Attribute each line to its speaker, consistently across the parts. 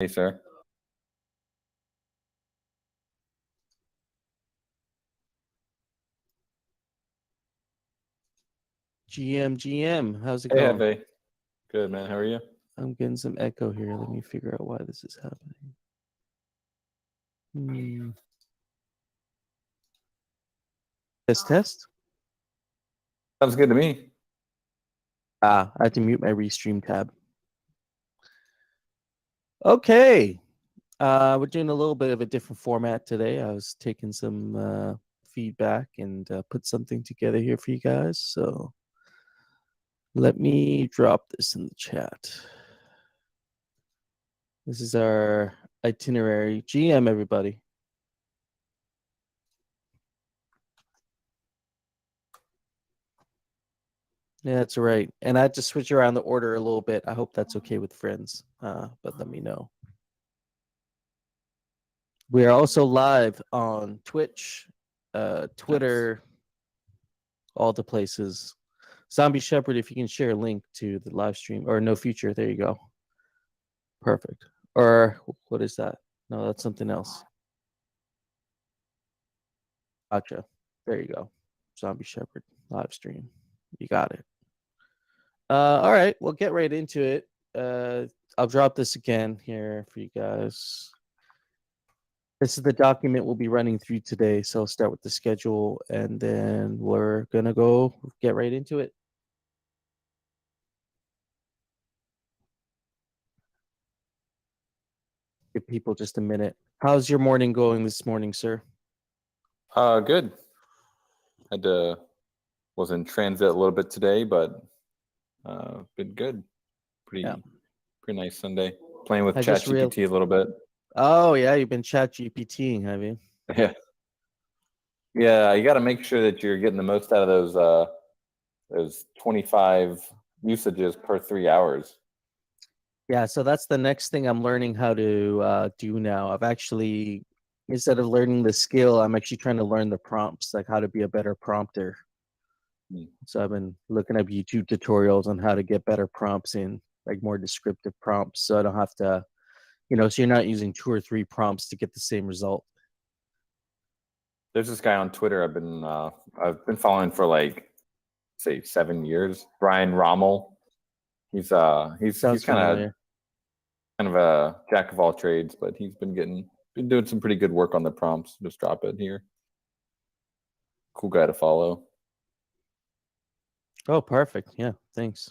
Speaker 1: Hey, sir.
Speaker 2: GM, how's it
Speaker 1: Hey,
Speaker 2: going?
Speaker 1: Ave. Good, man. How are you?
Speaker 2: I'm getting some echo here. Let me figure out why this is happening. Test.
Speaker 1: Sounds good to me.
Speaker 2: I had to mute my restream tab. Okay. We're doing a little bit of a different format today. I was taking some feedback and put something together here for you guys. So let me drop this in the chat. This is our itinerary. GM, everybody. Yeah, that's right. And I had to switch around the order a little bit. I hope that's okay with friends, but let me know. We are also live on Twitch, Twitter, all the places. ZombieShepherd, if you can share a link to the live stream, or No Future, there you go. Perfect. Or what is that? No, that's something else. Gotcha. There you go. ZombieShepherd live stream. You got it. All right, we'll get right into it. I'll drop this again here for you guys. This is the document we'll be running through today. So I'll start with the schedule and then we're going to go get right into it. Give people just a minute. How's your morning going this morning, sir?
Speaker 1: Good. Was in transit a little bit today, but been good. Pretty nice Sunday. Playing with ChatGPT a little bit.
Speaker 2: Oh yeah, you've been ChatGPTing, have you?
Speaker 1: Yeah. You got to make sure that you're getting the most out of those 25 usages per 3 hours.
Speaker 2: Yeah, so that's the next thing I'm learning how to do now. I've actually, instead of learning the skill, I'm actually trying to learn the prompts, like how to be a better prompter. So I've been looking up YouTube tutorials on how to get better prompts in, like more descriptive prompts, so I don't have to, so you're not using 2 or 3 prompts to get the same result.
Speaker 1: There's this guy on Twitter I've been following for like, say, 7 years. Brian Rommel. He's kind of a jack of all trades, but he's been doing some pretty good work on the prompts. Just drop it here. Cool guy to follow.
Speaker 2: Oh, perfect. Yeah, thanks.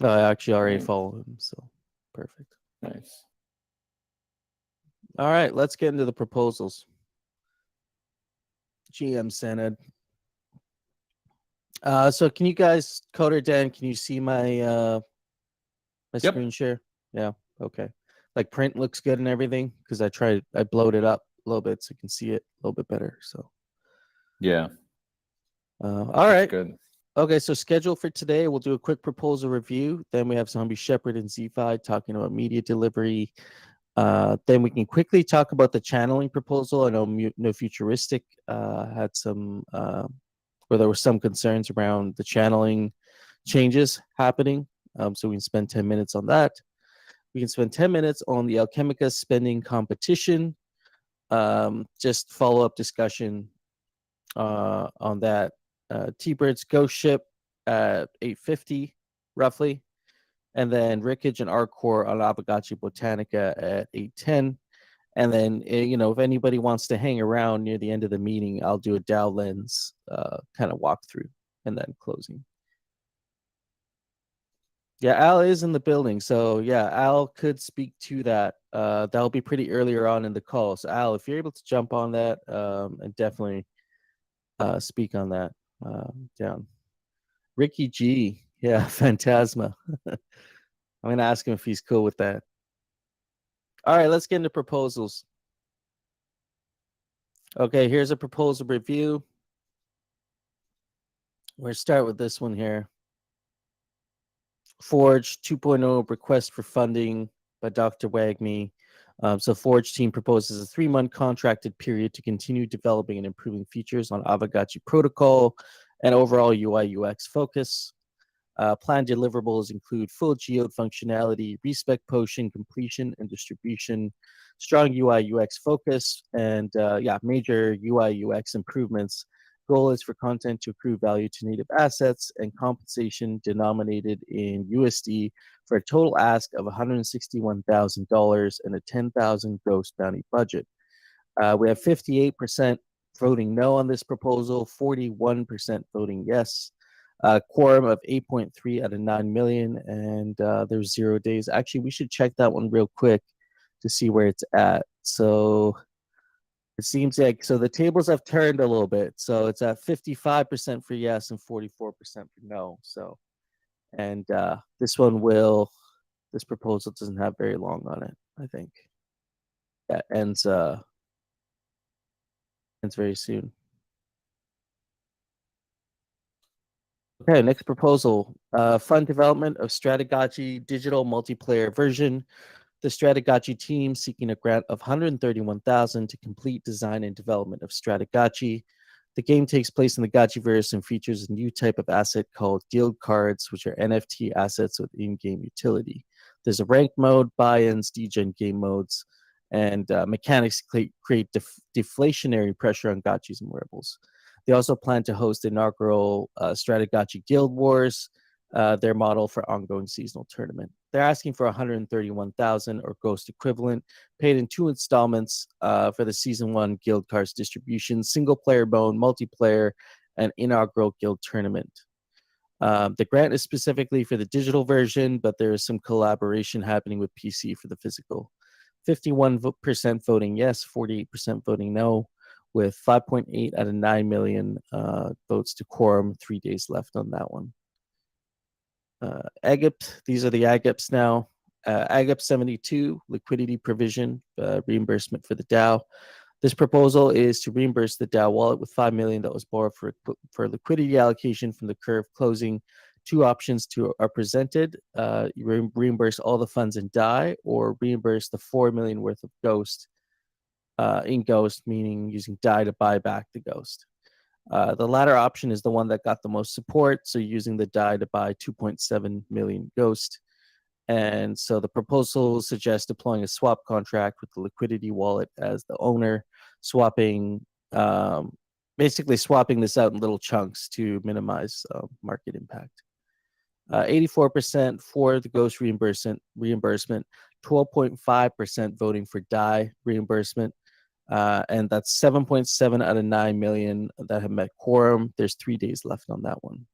Speaker 2: Oh, I actually already follow him, so perfect.
Speaker 1: Nice.
Speaker 2: All right, let's get into the proposals. GM Senate. So can you guys, Coder Dan, can you see my screen share? Yeah, okay. Like print looks good and everything, because I blowed it up a little bit so you can see it a little bit better. So
Speaker 1: yeah.
Speaker 2: All right.
Speaker 1: Good.
Speaker 2: Okay, so schedule for today, we'll do a quick proposal review. Then we have ZombieShepherd and Z5 talking about media delivery. Then we can quickly talk about the channeling proposal. I know No Futuristic had some, where there were some concerns around the channeling changes happening. So we can spend 10 minutes on that. We can spend 10 minutes on the Alchemica spending competition. Just follow-up discussion on that. T-Bird's Ghost Ship at 850, roughly. And then Rickage and Arcor on Aavegotchi Botanica at 810. And then, if anybody wants to hang around near the end of the meeting, I'll do a DAO lens kind of walkthrough and then closing. Yeah, Al is in the building. So, yeah, Al could speak to that. That'll be pretty earlier on in the call. So, Al, if you're able to jump on that and definitely speak on that down. Ricky G. Yeah, Phantasma. I'm going to ask him if he's cool with that. All right, let's get into proposals. Okay, here's a proposal review. We're going to start with this one here. Forge 2.0 request for funding by Dr. Wagme. So Forge team proposes a 3-month contracted period to continue developing and improving features on Aavegotchi protocol and overall UI UX focus. Planned deliverables include full geode functionality, respec potion completion and distribution, strong UI UX focus, and major UI UX improvements. Goal is for content to accrue value to native assets and compensation denominated in USD for a total ask of $161,000 and a 10,000 gross bounty budget. We have 58% voting no on this proposal, 41% voting yes. Quorum of 8.3 out of 9 million, and there's 0 days. Actually, we should check that one real quick to see where it's at. So it seems like, so the tables have turned a little bit. So it's at 55% for yes and 44% for no. So, and this proposal doesn't have very long on it, I think. That ends very soon. Okay, next proposal. Fund development of Aavegotchi digital multiplayer version. The Aavegotchi team seeking a grant of $131,000 to complete design and development of Aavegotchi. The game takes place in the Gotchiverse and features a new type of asset called guild cards, which are NFT assets with in-game utility. There's a ranked mode, buy-ins, degen game modes, and mechanics create deflationary pressure on gotchis and wearables. They also plan to host inaugural Aavegotchi Guild Wars, their model for ongoing seasonal tournament. They're asking for $131,000 or ghost equivalent, paid in 2 installments for the season 1 Guild Cards distribution, single player mode, multiplayer, and inaugural guild tournament. The grant is specifically for the digital version, but there is some collaboration happening with PC for the physical. 51% voting yes, 48% voting no, with 5.8 out of 9 million votes to quorum, 3 days left on that one. AGIP, these are the AGIPs now. AGIP 72, liquidity provision, reimbursement for the DAO. This proposal is to reimburse the DAO wallet with $5 million that was borrowed for liquidity allocation from the curve closing. 2 options are presented. You reimburse all the funds in DAI, or reimburse the $4 million worth of Ghost in Ghost, meaning using DAI to buy back the Ghost. The latter option is the one that got the most support, so using the DAI to buy 2.7 million Ghost. And so the proposal suggests deploying a swap contract with the liquidity wallet as the owner, basically swapping this out in little chunks to minimize market impact. 84% for the Ghost reimbursement, 12.5% voting for DAI reimbursement, and that's 7.7 out of 9 million that have met quorum. There's 3 days left on that one.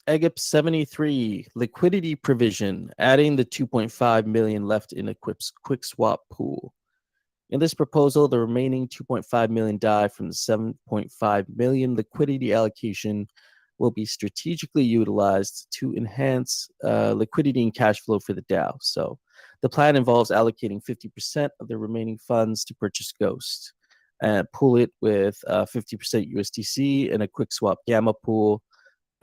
Speaker 2: AGIP 73, liquidity provision, adding the 2.5 million left in a quick swap pool. In this proposal, the remaining 2.5 million DAI from the 7.5 million liquidity allocation will be strategically utilized to enhance liquidity and cash flow for the DAO. So the plan involves allocating 50% of the remaining funds to purchase Ghost and pool it with 50% USDC and a quick swap gamma pool.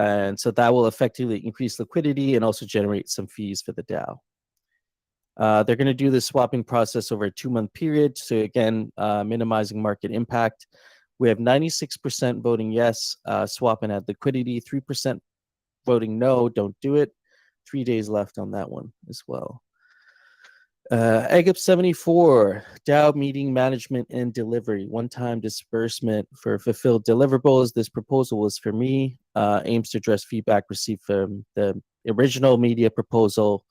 Speaker 2: And so that will effectively increase liquidity and also generate some fees for the DAO. They're going to do this swapping process over a 2-month period. So again, minimizing market impact. We have 96% voting yes, swap and add liquidity, 3% voting no, don't do it. 3 days left on that one as well. AGIP 74, DAO meeting management and delivery, one-time disbursement for fulfilled deliverables. This proposal was for me, aims to address feedback received from the original media proposal,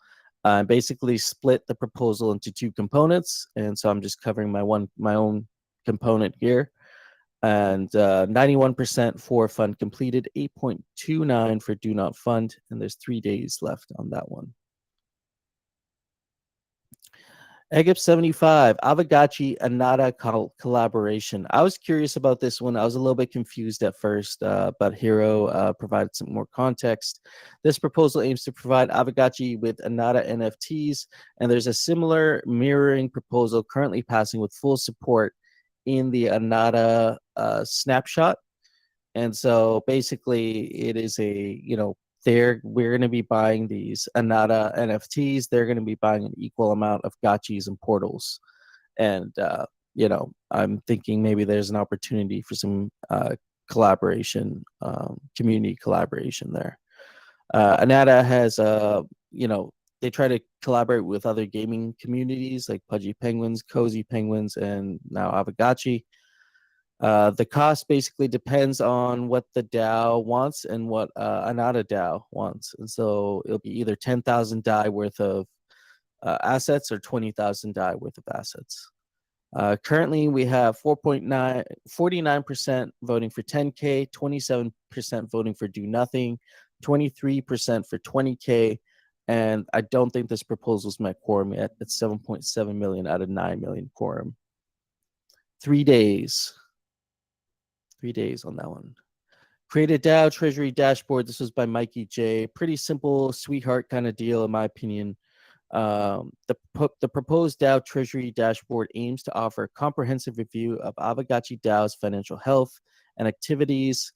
Speaker 2: basically split the proposal into 2 components. And so I'm just covering my own component here. And 91% for fund completed, 8.29 for do not fund, and there's 3 days left on that one. AGIP 75, Aavegotchi Anata collaboration. I was curious about this one. I was a little bit confused at first, but Hiro provided some more context. This proposal aims to provide Aavegotchi with Anata NFTs, and there's a similar mirroring proposal currently passing with full support in the Anata snapshot. And so basically it is we're going to be buying these Anata NFTs. They're going to be buying an equal amount of gotchis and portals. And, I'm thinking maybe there's an opportunity for some collaboration, community collaboration there. Anata has, they try to collaborate with other gaming communities like Pudgy Penguins, Cozy Penguins, and now Aavegotchi. The cost basically depends on what the DAO wants and what Anata DAO wants. And so it'll be either 10,000 DAI worth of assets or 20,000 DAI worth of assets. Currently, we have 49% voting for 10K, 27% voting for do nothing, 23% for 20K, and I don't think this proposal's met quorum yet. It's 7.7 million out of 9 million quorum. 3 days. 3 days on that one. Create a DAO Treasury dashboard. This was by Mikey J. Pretty simple, sweetheart kind of deal, in my opinion. The proposed DAO Treasury dashboard aims to offer a comprehensive review of Aavegotchi DAO's financial health and activities,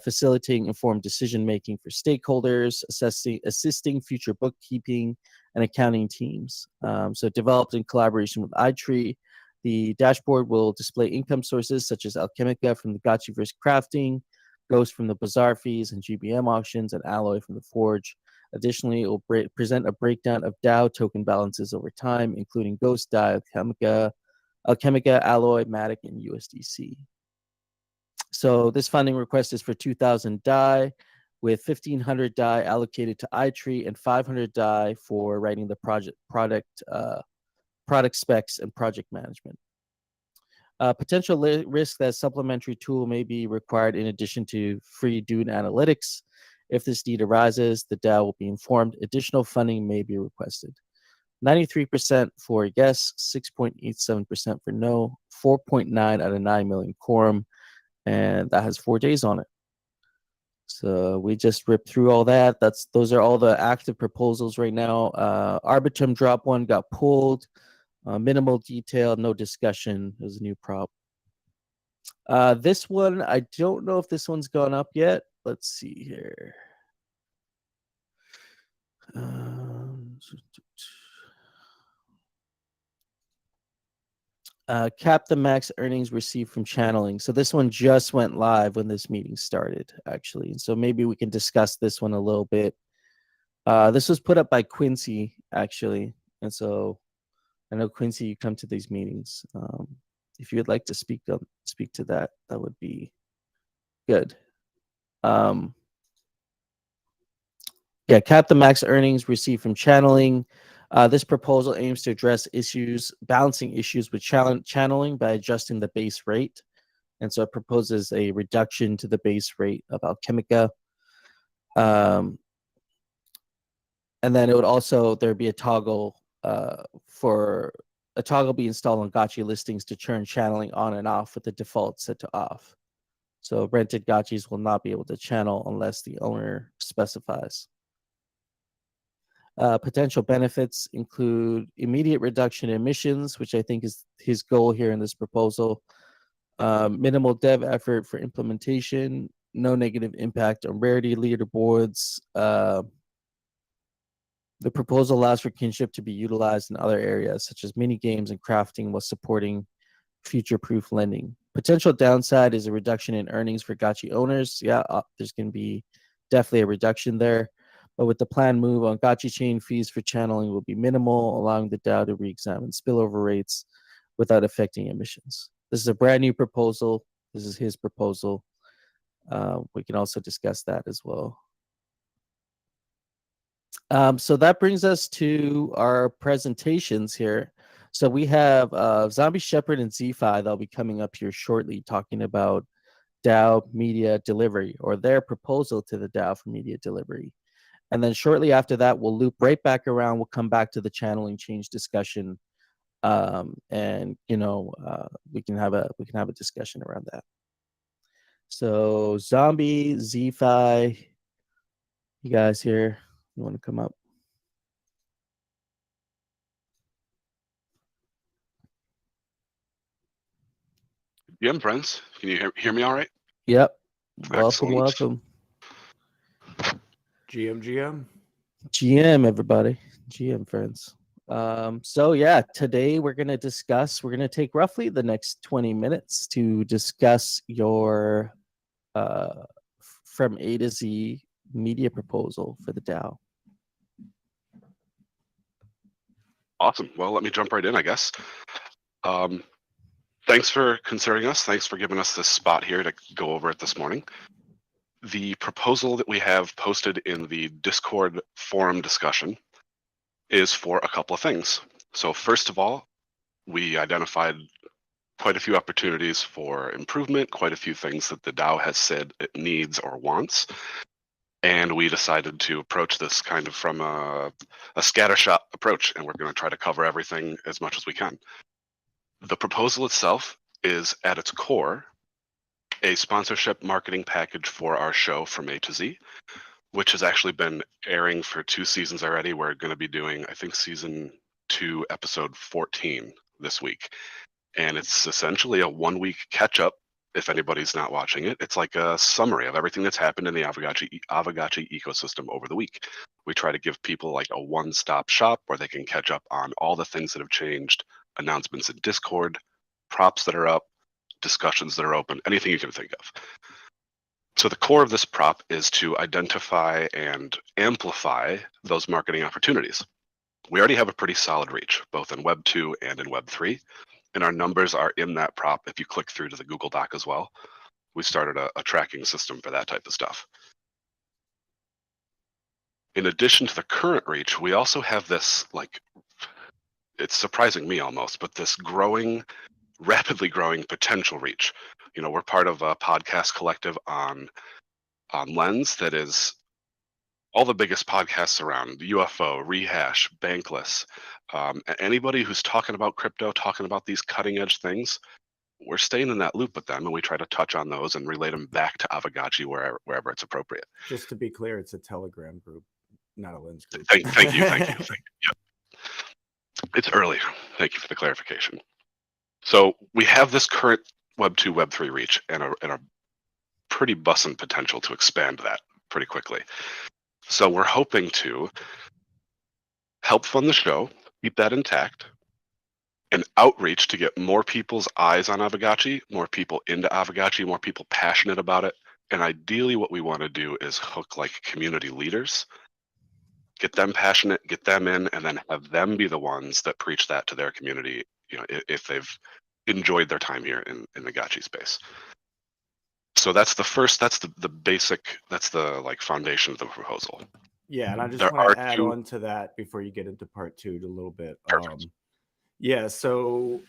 Speaker 2: facilitating informed decision-making for stakeholders, assisting future bookkeeping and accounting teams. So developed in collaboration with iTree, the dashboard will display income sources such as Alchemica from the Gotchiverse crafting, Ghost from the Bazaar fees and GBM auctions, and Alloy from the Forge. Additionally, it will present a breakdown of DAO token balances over time, including Ghost, DAI, Alchemica, Alloy, Matic, and USDC. So this funding request is for 2,000 DAI, with 1,500 DAI allocated to iTree and 500 DAI for writing the product specs and project management. Potential risk that a supplementary tool may be required in addition to free Dune analytics. If this need arises, the DAO will be informed. Additional funding may be requested. 93% for yes, 6.87% for no, 4.9 out of 9 million quorum, and that has 4 days on it. So we just ripped through all that. Those are all the active proposals right now. Arbitrum drop one got pulled. Minimal detail, no discussion. It was a new prop. This one, I don't know if this one's gone up yet. Let's see here. Cap the max earnings received from channeling. So this one just went live when this meeting started, actually. So maybe we can discuss this one a little bit. This was put up by Quincy, actually. And so I know, Quincy, you come to these meetings. If you would like to speak to that, that would be good. Yeah, cap the max earnings received from channeling. This proposal aims to address balancing issues with channeling by adjusting the base rate. And so it proposes a reduction to the base rate of Alchemica. And then it would also, there'd be a toggle be installed on Gotchi listings to turn channeling on and off with the default set to off. So rented Gotchis will not be able to channel unless the owner specifies. Potential benefits include immediate reduction in emissions, which I think is his goal here in this proposal. Minimal dev effort for implementation, no negative impact on rarity leaderboards. The proposal allows for kinship to be utilized in other areas, such as mini games and crafting, while supporting future-proof lending. Potential downside is a reduction in earnings for Gotchi owners. Yeah, there's going to be definitely a reduction there. But with the planned move on Gotchi chain, fees for channeling will be minimal, allowing the DAO to re-examine spillover rates without affecting emissions. This is a brand new proposal. This is his proposal. We can also discuss that as well. So that brings us to our presentations here. So we have ZombieShepherd and Z-Fi that'll be coming up here shortly, talking about DAO media delivery, or their proposal to the DAO for media delivery. And then shortly after that, we'll loop right back around. We'll come back to the channeling change discussion, and we can have a discussion around that. So Zombie, Z-Fi, you guys here, you want to come up?
Speaker 3: GM friends, can you hear me all right?
Speaker 2: Yep.
Speaker 3: Excellent.
Speaker 2: Welcome.
Speaker 4: GM.
Speaker 2: GM, everybody. GM friends. So yeah, today we're going to take roughly the next 20 minutes to discuss your from A to Z media proposal for the DAO.
Speaker 3: Awesome. Well, let me jump right in, I guess. Thanks for considering us. Thanks for giving us this spot here to go over it this morning. The proposal that we have posted in the Discord forum discussion is for a couple of things. So first of all, we identified quite a few opportunities for improvement, quite a few things that the DAO has said it needs or wants. And we decided to approach this kind of from a scattershot approach, and we're going to try to cover everything as much as we can. The proposal itself is, at its core, a sponsorship marketing package for our show From A to Z, which has actually been airing for 2 seasons already. We're going to be doing, I think, season 2, episode 14 this week. And it's essentially a 1-week catch-up. If anybody's not watching it, it's like a summary of everything that's happened in the Aavegotchi ecosystem over the week. We try to give people like a one-stop shop where they can catch up on all the things that have changed, announcements in Discord, props that are up, discussions that are open, anything you can think of. So the core of this prop is to identify and amplify those marketing opportunities. We already have a pretty solid reach, both in Web 2 and in Web 3. And our numbers are in that prop. If you click through to the Google Doc as well, we started a tracking system for that type of stuff. In addition to the current reach, we also have this, like, it's surprising me almost, but this rapidly growing potential reach. You know, we're part of a podcast collective on Lens that is all the biggest podcasts around: UFO, Rehash, Bankless. Anybody who's talking about crypto, talking about these cutting edge things, we're staying in that loop with them, and we try to touch on those and relate them back to Aavegotchi wherever it's appropriate.
Speaker 4: Just to be clear, it's a Telegram group, not a Lens group.
Speaker 3: Thank you. Yep. It's early. Thank you for the clarification. So we have this current Web 2, Web 3 reach and a pretty bussin' potential to expand that pretty quickly. So we're hoping to help fund the show, keep that intact, and outreach to get more people's eyes on Aavegotchi, more people into Aavegotchi, more people passionate about it. And ideally what we want to do is hook like community leaders, get them passionate, get them in, and then have them be the ones that preach that to their community, you know, if they've enjoyed their time here in the Gotchi space. So that's the first, that's the basic, that's the like foundation of the proposal.
Speaker 4: Yeah, and I just
Speaker 3: There
Speaker 4: want to
Speaker 3: are
Speaker 4: add
Speaker 3: two-
Speaker 4: on to that before you get into part 2 a little bit.
Speaker 3: Perfect.
Speaker 4: Yeah, so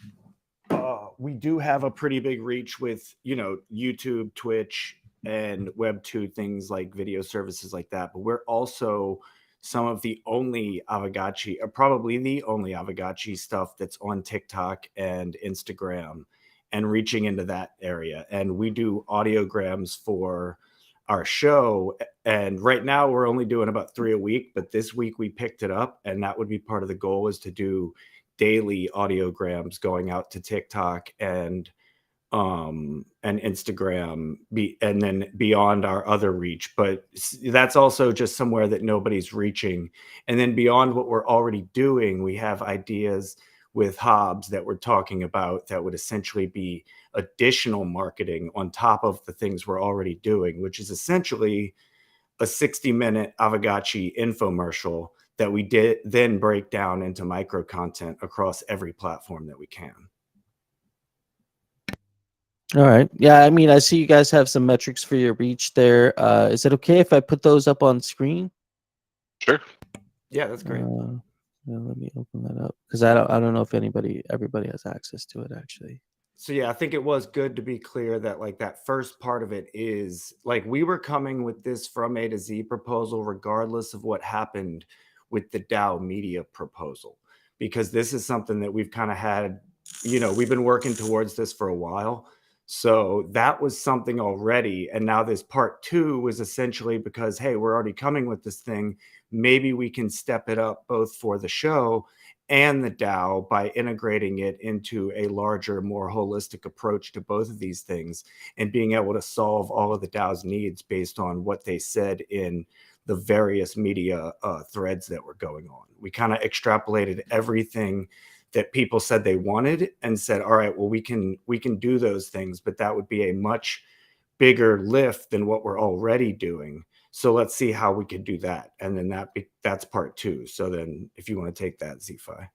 Speaker 4: we do have a pretty big reach with, you know, YouTube, Twitch, and Web 2 things like video services like that. But we're also some of the only Aavegotchi, or probably the only Aavegotchi stuff that's on TikTok and Instagram and reaching into that area. And we do audiograms for our show. And right now we're only doing about 3 a week, but this week we picked it up, and that would be part of the goal, is to do daily audiograms going out to TikTok and Instagram, and then beyond our other reach. But that's also just somewhere that nobody's reaching. And then beyond what we're already doing, we have ideas with Hobbs that we're talking about that would essentially be additional marketing on top of the things we're already doing, which is essentially a 60-minute Aavegotchi infomercial that we then break down into micro content across every platform that we can.
Speaker 2: All right. Yeah, I mean, I see you guys have some metrics for your reach there. Is it okay if I put those up on screen?
Speaker 3: Sure.
Speaker 4: Yeah, that's great.
Speaker 2: Yeah, let me open that up, because I don't know if everybody has access to it actually.
Speaker 4: So yeah, I think it was good to be clear that like that first part of it is like we were coming with this From A to Z proposal regardless of what happened with the DAO media proposal, because this is something that we've kind of had, you know, we've been working towards this for a while. So that was something already. And now this part 2 was essentially because, hey, we're already coming with this thing. Maybe we can step it up both for the show and the DAO by integrating it into a larger, more holistic approach to both of these things, and being able to solve all of the DAO's needs based on what they said in the various media threads that were going on. We kind of extrapolated everything that people said they wanted and said, all right, well, we can do those things, but that would be a much bigger lift than what we're already doing. So let's see how we could do that. And then that's part 2. So then if you want to take that, Z-Fi.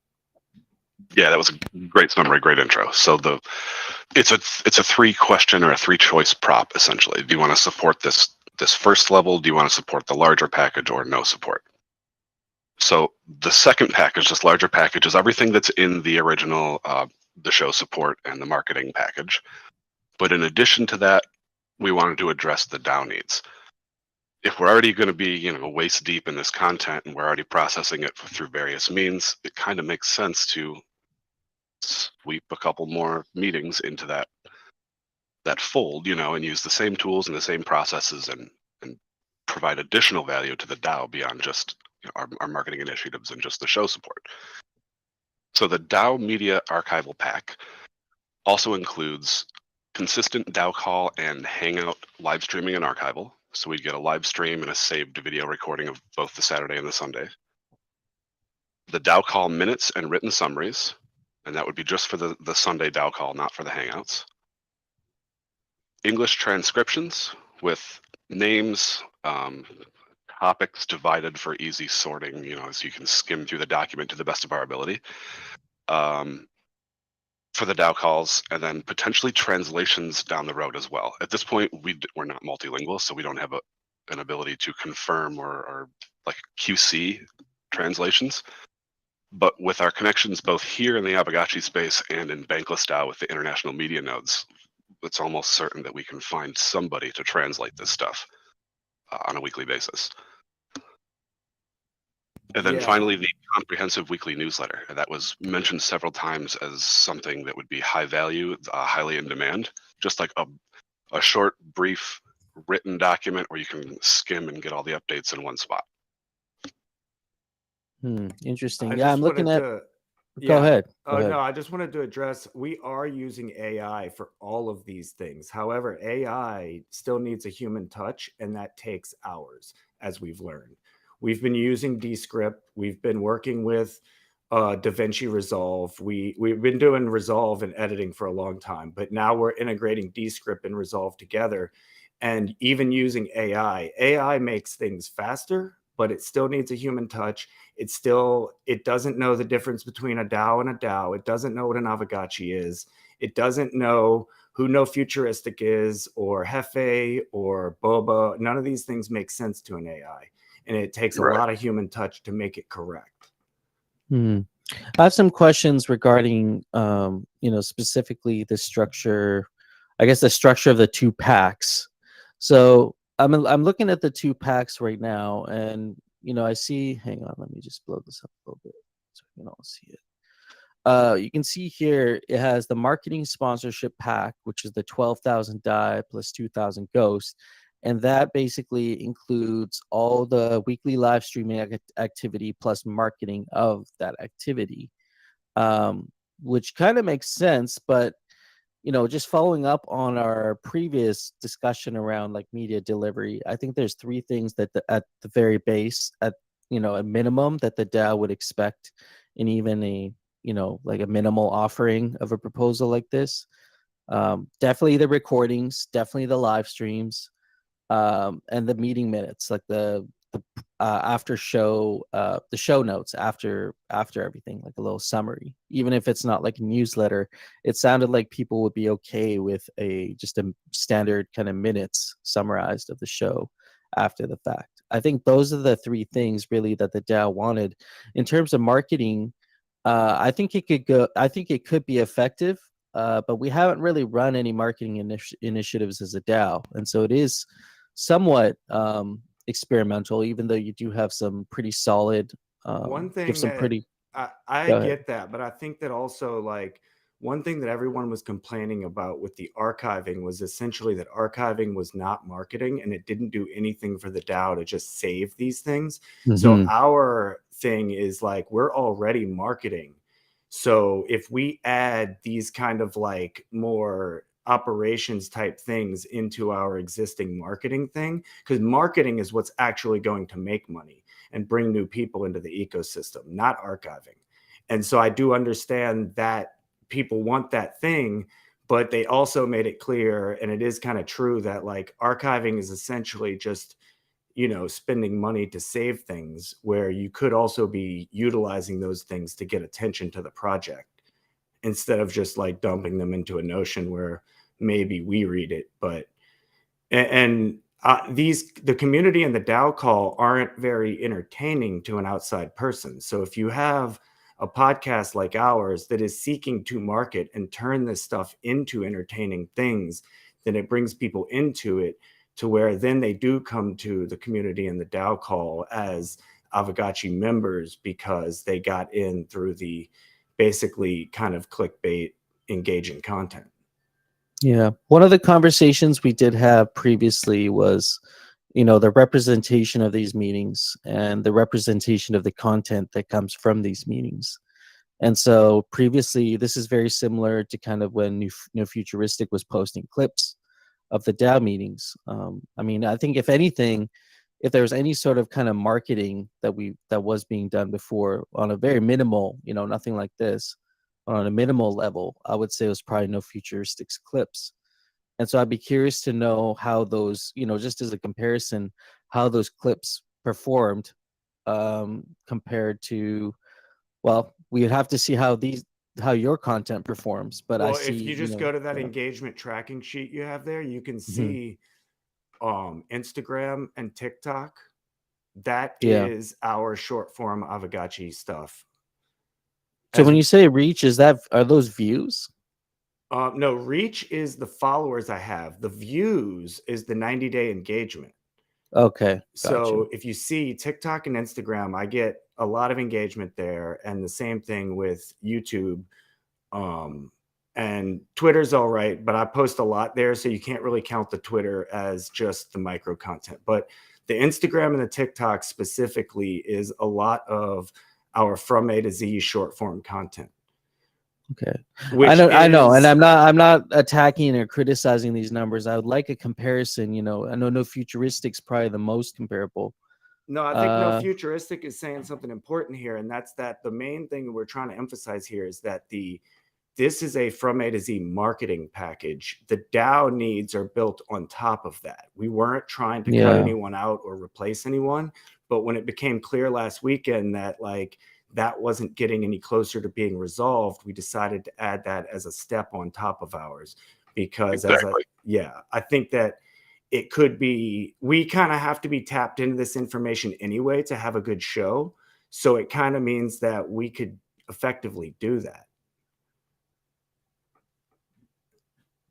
Speaker 3: Yeah, that was a great summary, great intro. So it's a 3-question or a 3-choice prop, essentially. Do you want to support this first level? Do you want to support the larger package or no support? So the second package, this larger package, is everything that's in the original the show support and the marketing package. But in addition to that, we wanted to address the DAO needs. If we're already going to be, waist deep in this content and we're already processing it through various means, it kind of makes sense to sweep a couple more meetings into that fold, and use the same tools and the same processes and provide additional value to the DAO beyond just our marketing initiatives and just the show support. So the DAO Media Archival Pack also includes consistent DAO call and Hangout live streaming and archival. So we'd get a live stream and a saved video recording of both the Saturday and the Sunday. The DAO call minutes and written summaries, and that would be just for the Sunday DAO call, not for the Hangouts. English transcriptions with names, topics divided for easy sorting, so you can skim through the document to the best of our ability. For the DAO calls, and then potentially translations down the road as well. At this point, we're not multilingual, so we don't have an ability to confirm or like QC translations. But with our connections both here in the Aavegotchi space and in Bankless DAO with the international media nodes, it's almost certain that we can find somebody to translate this stuff on a weekly basis. And then finally, the comprehensive weekly newsletter. That was mentioned several times as something that would be high value, highly in demand. Just like a short, brief, written document where you can skim and get all the updates in one spot.
Speaker 2: Interesting. Yeah, I'm looking at... Go ahead.
Speaker 4: No, I just wanted to address, we are using AI for all of these things. However, AI still needs a human touch, and that takes hours, as we've learned. We've been using Descript. We've been working with DaVinci Resolve. We've been doing Resolve and editing for a long time, but now we're integrating Descript and Resolve together. And even using AI makes things faster, but it still needs a human touch. It doesn't know the difference between a DAO and a DAO. It doesn't know what an Aavegotchi is. It doesn't know who No Futuristic is, or Hefe, or Boba. None of these things make sense to an AI. And it takes a lot of human touch to make it correct.
Speaker 2: I have some questions regarding, specifically the structure, I guess the structure of the 2 packs. So I'm looking at the 2 packs right now, and, I see, hang on, let me just blow this up a little bit so we can all see it. You can see here, it has the marketing sponsorship pack, which is the 12,000 DAI plus 2,000 Ghost. And that basically includes all the weekly live streaming activity plus marketing of that activity, which kind of makes sense. But, just following up on our previous discussion around like media delivery, I think there's 3 things that at the very base, at a minimum, that the DAO would expect in even a, like a minimal offering of a proposal like this. Definitely the recordings, definitely the live streams. And the meeting minutes, like the after show, the show notes after everything, like a little summary. Even if it's not like a newsletter, it sounded like people would be okay with just a standard kind of minutes summarized of the show after the fact. I think those are the 3 things really that the DAO wanted. In terms of marketing, I think it could be effective, but we haven't really run any marketing initiatives as a DAO, and so it is somewhat experimental, even though you do have some pretty solid
Speaker 4: one thing I get that, but I think that also, like, one thing that everyone was complaining about with the archiving was essentially that archiving was not marketing, and it didn't do anything for the DAO to just save these things. So our thing is like, we're already marketing. So if we add these kind of like more operations type things into our existing marketing thing, because marketing is what's actually going to make money and bring new people into the ecosystem, not archiving. And so I do understand that people want that thing, But they also made it clear, and it is kind of true, that like archiving is essentially just, spending money to save things, where you could also be utilizing those things to get attention to the project instead of just like dumping them into a Notion where maybe we read it. But the community and the DAO call aren't very entertaining to an outside person. So if you have a podcast like ours that is seeking to market and turn this stuff into entertaining things, then it brings people into it, to where then they do come to the community and the DAO call as Aavegotchi members, because they got in through the basically kind of clickbait engaging content.
Speaker 2: Yeah. One of the conversations we did have previously was, the representation of these meetings and the representation of the content that comes from these meetings. And so previously, this is very similar to kind of when No Futuristic was posting clips of the DAO meetings. I think if anything, if there was any sort of kind of marketing that was being done before on a very minimal, nothing like this, on a minimal level, I would say it was probably No Futuristics clips. And so I'd be curious to know how those, just as a comparison, how those clips performed compared to, well, we'd have to see how your content performs. But
Speaker 4: well,
Speaker 2: I see,
Speaker 4: if you just go to that engagement tracking sheet you have there, you can see Instagram and TikTok. That is our short form Aavegotchi stuff.
Speaker 2: So when you say reach, are those views?
Speaker 4: No, reach is the followers I have. The views is the 90-day engagement.
Speaker 2: Okay. Gotcha.
Speaker 4: So if you see TikTok and Instagram, I get a lot of engagement there, and the same thing with YouTube. And Twitter's all right, but I post a lot there, so you can't really count the Twitter as just the micro content. But the Instagram and the TikTok specifically is a lot of our From A to Z short form content.
Speaker 2: Okay. I know, and I'm not attacking or criticizing these numbers. I would like a comparison. I know No Futuristic's probably the most comparable.
Speaker 4: No, I think No Futuristic is saying something important here, and that's that the main thing we're trying to emphasize here is that this is a From A to Z marketing package. The DAO needs are built on top of that. We weren't trying to cut anyone out or replace anyone, but when it became clear last weekend that like that wasn't getting any closer to being resolved, we decided to add that as a step on top of ours, because I think that it could be, we kind of have to be tapped into this information anyway to have a good show. So it kind of means that we could effectively do that.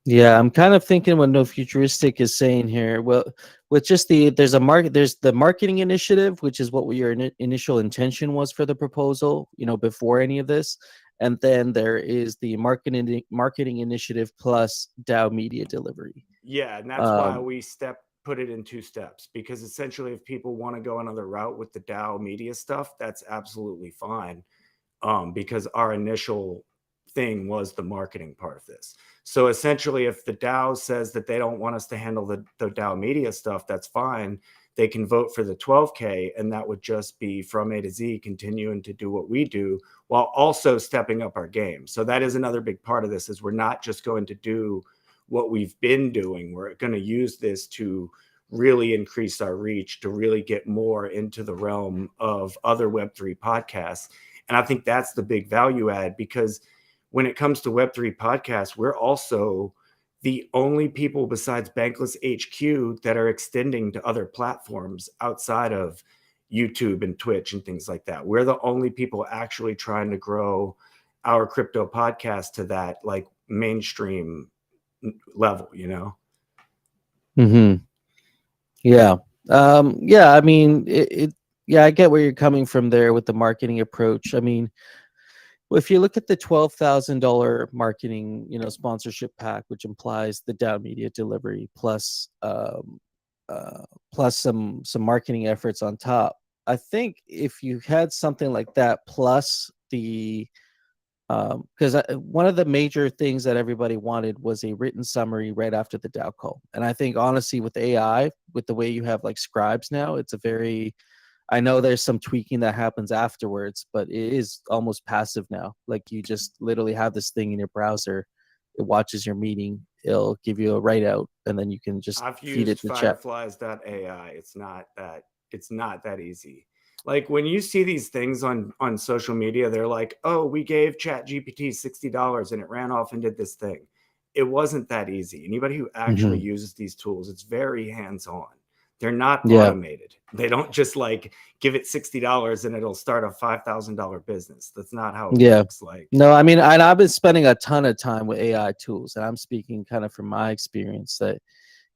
Speaker 2: Yeah, I'm kind of thinking what No Futuristic is saying here. Well, with just there's the marketing initiative, which is what your initial intention was for the proposal, before any of this, and then there is the marketing initiative plus DAO media delivery.
Speaker 4: Yeah, and that's why we put it in 2 steps, because essentially, if people want to go another route with the DAO media stuff, that's absolutely fine, because our initial thing was the marketing part of this. So essentially, if the DAO says that they don't want us to handle the DAO media stuff, that's fine. They can vote for the 12K, and that would just be From A to Z continuing to do what we do while also stepping up our game. So that is another big part of this, is we're not just going to do what we've been doing. We're going to use this to really increase our reach, to really get more into the realm of other Web3 podcasts. And I think that's the big value add, because when it comes to Web3 podcasts, we're also the only people besides Bankless HQ that are extending to other platforms outside of YouTube and Twitch and things like that. We're the only people actually trying to grow our crypto podcast to that like mainstream level,
Speaker 2: Mm-hmm. Yeah. I mean, I get where you're coming from there with the marketing approach. I mean, well, if you look at the $12,000 marketing, sponsorship pack, which implies the DAO media delivery plus some marketing efforts on top, I think if you had something like that plus the because one of the major things that everybody wanted was a written summary right after the DAO call, and I think honestly with AI, with the way you have like scribes now, it's a very I know there's some tweaking that happens afterwards, but it is almost passive now. Like you just literally have this thing in your browser. it watches your meeting. It'll give you a write out, and then you can just
Speaker 4: I've
Speaker 2: feed it
Speaker 4: used
Speaker 2: to chat.
Speaker 4: fireflies.ai. It's not that easy. Like when you see these things on social media, they're like, oh, we gave ChatGPT $60 and it ran off and did this thing. It wasn't that easy. Anybody who actually uses these tools, it's very hands-on. They're not automated. They don't just like give it $60 and it'll start a $5,000 business. That's not how it works. Like,
Speaker 2: no, I mean, and I've been spending a ton of time with AI tools, and I'm speaking kind of from my experience that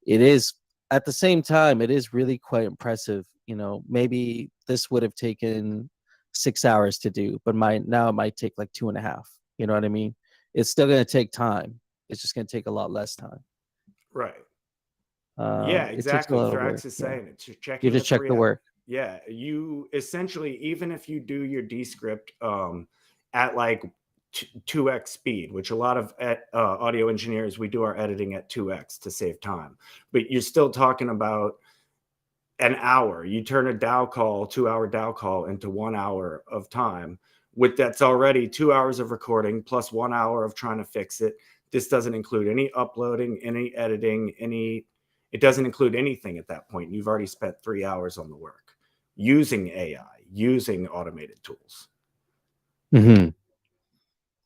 Speaker 2: it is, at the same time, it is really quite impressive. You know, maybe this would have taken 6 hours to do, but now it might take like 2.5. You know what I mean? It's still going to take time. It's just going to take a lot less time.
Speaker 4: Right. Yeah, exactly. Thrax is saying it.
Speaker 2: You have to check the work.
Speaker 4: Yeah, you essentially, even if you do your Descript at like 2x speed, which a lot of audio engineers, we do our editing at 2x to save time, but you're still talking about an hour. You turn a DAO call, 2-hour DAO call, into 1 hour of time. With that's already 2 hours of recording plus 1 hour of trying to fix it. This doesn't include any uploading, any editing, it doesn't include anything at that point. You've already spent 3 hours on the work using AI, using automated tools.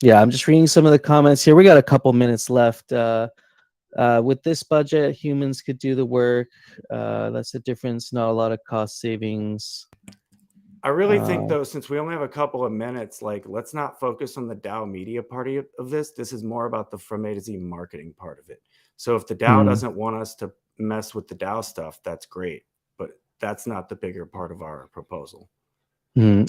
Speaker 2: Yeah, I'm just reading some of the comments here. We got a couple minutes left. With this budget, humans could do the work. That's the difference. Not a lot of cost savings.
Speaker 4: I really think, though, since we only have a couple of minutes, like, let's not focus on the DAO media part of this. This is more about the From A to Z marketing part of it. So if the DAO doesn't want us to mess with the DAO stuff, that's great. But that's not the bigger part of our proposal.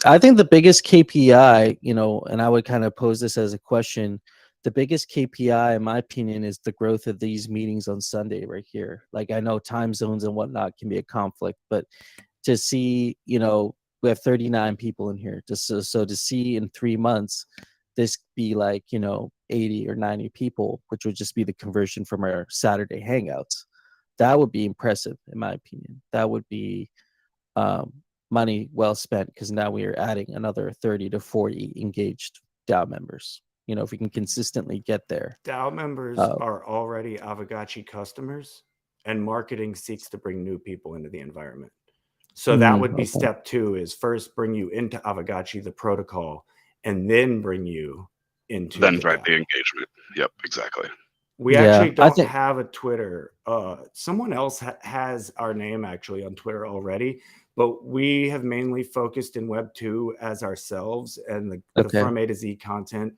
Speaker 2: I think the biggest KPI, you know, and I would kind of pose this as a question. The biggest KPI, in my opinion, is the growth of these meetings on Sunday right here. Like, I know time zones and whatnot can be a conflict, but to see, you know, we have 39 people in here. So to see in 3 months, this be like, you know, 80 or 90 people, which would just be the conversion from our Saturday hangouts. That would be impressive, in my opinion. That would be money well spent, because now we are adding another 30 to 40 engaged DAO members. You know, if we can consistently get there.
Speaker 4: DAO members are already Aavegotchi customers, and marketing seeks to bring new people into the environment. So that would be step 2, is first bring you into Aavegotchi, the protocol, and then bring you into
Speaker 3: then drive the engagement. Yep, exactly.
Speaker 4: We actually don't have a Twitter. Someone else has our name actually on Twitter already, but we have mainly focused in Web 2 as ourselves, and the From A to Z content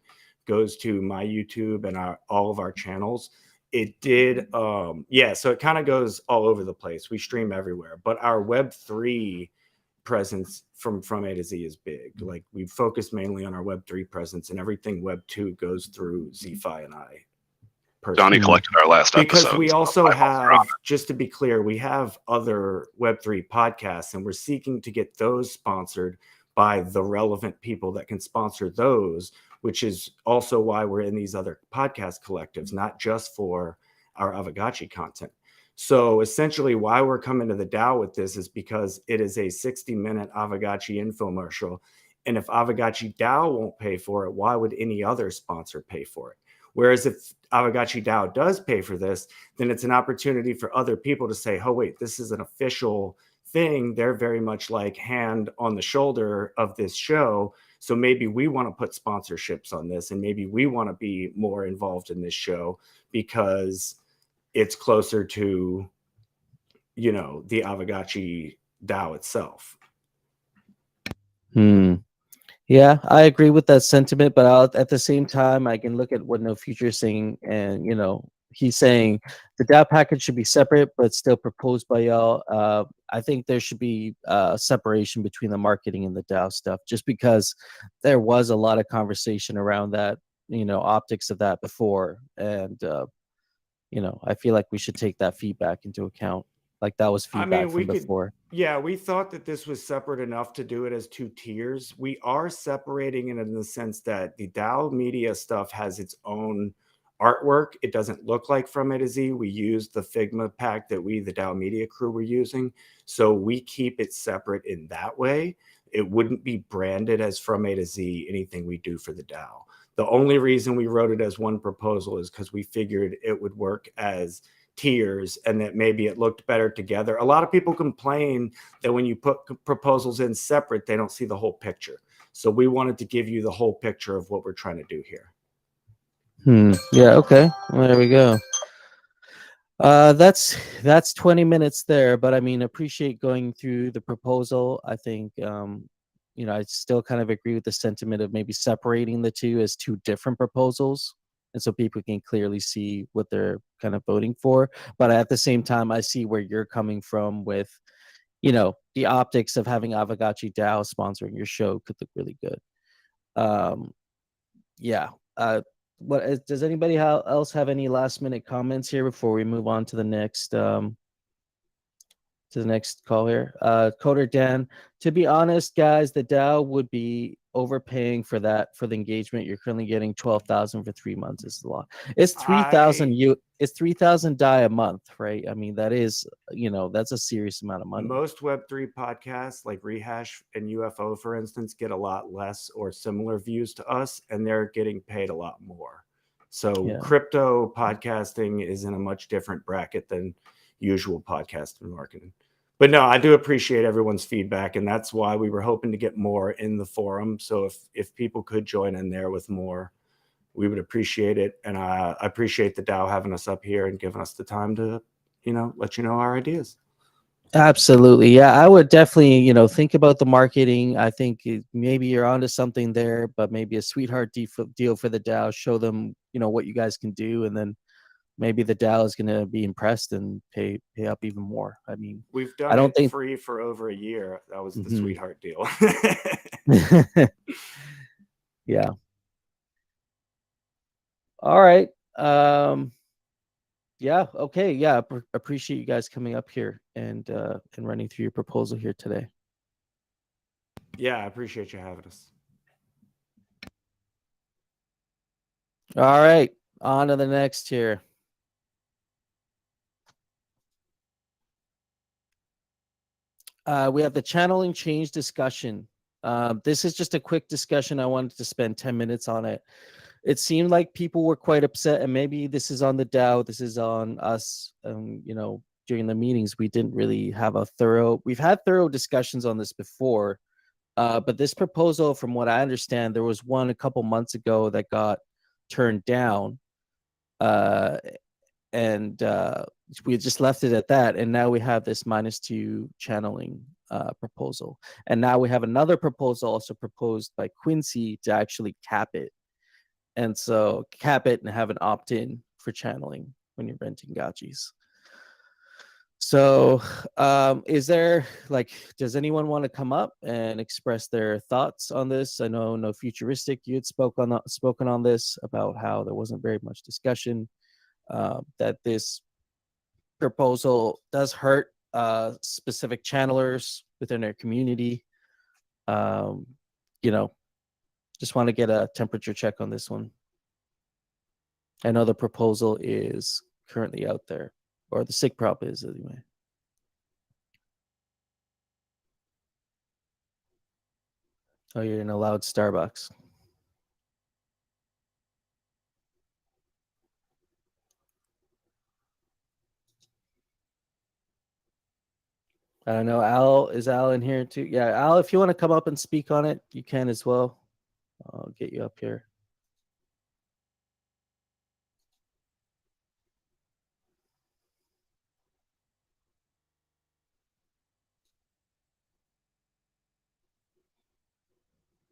Speaker 4: goes to my YouTube and all of our channels. It did, so it kind of goes all over the place. We stream everywhere, but our Web 3 presence from A to Z is big. Like, we focus mainly on our Web 3 presence, and everything Web 2 goes through Z-Fi and I.
Speaker 3: Donnie collected our last episode.
Speaker 4: Because we also have, just to be clear, we have other Web3 podcasts, and we're seeking to get those sponsored by the relevant people that can sponsor those, which is also why we're in these other podcast collectives, not just for our Aavegotchi content. So essentially why we're coming to the DAO with this is because it is a 60-minute Aavegotchi infomercial. And if Aavegotchi DAO won't pay for it, why would any other sponsor pay for it? Whereas if Aavegotchi DAO does pay for this, then it's an opportunity for other people to say, oh, wait, this is an official thing. They're very much like hand on the shoulder of this show. So maybe we want to put sponsorships on this, and maybe we want to be more involved in this show because it's closer to, you know, the Aavegotchi DAO itself.
Speaker 2: Yeah, I agree with that sentiment, but at the same time, I can look at what No Future is saying, and, you know, he's saying the DAO package should be separate, but still proposed by y'all. I think there should be separation between the marketing and the DAO stuff, just because there was a lot of conversation around that, you know, optics of that before. And, you know, I feel like we should take that feedback into account. Like, that was feedback from before.
Speaker 4: Yeah, we thought that this was separate enough to do it as 2 tiers. We are separating it in the sense that the DAO media stuff has its own artwork. It doesn't look like From A to Z. We use the Figma pack that the DAO media crew were using. So we keep it separate in that way. It wouldn't be branded as From A to Z, anything we do for the DAO. The only reason we wrote it as one proposal is because we figured it would work as tiers and that maybe it looked better together. A lot of people complain that when you put proposals in separate, they don't see the whole picture. So we wanted to give you the whole picture of what we're trying to do here.
Speaker 2: Yeah, okay. Well, there we go. That's 20 minutes there, but I mean, appreciate going through the proposal. I think I still kind of agree with the sentiment of maybe separating the two as two different proposals, and so people can clearly see what they're kind of voting for. But at the same time, I see where you're coming from with, the optics of having Aavegotchi DAO sponsoring your show could look really good. Yeah. Does anybody else have any last minute comments here before we move on to the next call here? Coder Dan, to be honest, guys, the DAO would be overpaying for the engagement. You're currently getting 12,000 for 3 months. Is a lot. It's 3,000 it's 3,000 DAI a month, right? I mean, that is, that's a serious amount of money.
Speaker 4: Most Web3 podcasts like Rehash and UFO, for instance, get a lot less or similar views to us, and they're getting paid a lot more. So crypto podcasting is in a much different bracket than usual podcasting marketing. But no, I do appreciate everyone's feedback, and that's why we were hoping to get more in the forum. So if people could join in there with more, we would appreciate it. And I appreciate the DAO having us up here and giving us the time to, let you know our ideas.
Speaker 2: Absolutely. Yeah, I would definitely, think about the marketing. I think maybe you're onto something there, but maybe a sweetheart deal for the DAO, show them, what you guys can do. And then maybe the DAO is going to be impressed and pay up even more. I mean,
Speaker 4: we've done it free for over a year. That was the sweetheart deal.
Speaker 2: Yeah. All right. Yeah. Okay. Yeah. Appreciate you guys coming up here and running through your proposal here today.
Speaker 4: Yeah, I appreciate you having us.
Speaker 2: All right. On to the next here. We have the channeling change discussion. This is just a quick discussion. I wanted to spend 10 minutes on it. It seemed like people were quite upset, and maybe this is on the DAO, this is on us. During the meetings, we didn't really have we've had thorough discussions on this before, but this proposal, from what I understand, there was one a couple months ago that got turned down, and we just left it at that. And now we have this -2 channeling proposal, and now we have another proposal also proposed by Quincy to actually cap it. And so cap it and have an opt-in for channeling when you're renting gotchis. So does anyone want to come up and express their thoughts on this? I know No Futuristic, you had spoken on this about how there wasn't very much discussion, that this proposal does hurt specific channelers within their community. Just want to get a temperature check on this one. I know the proposal is currently out there, or the SIG prop is anyway. Oh, you're in a loud Starbucks. I don't know. Is Al in here too? Yeah, Al, if you want to come up and speak on it, you can as well. I'll get you up here.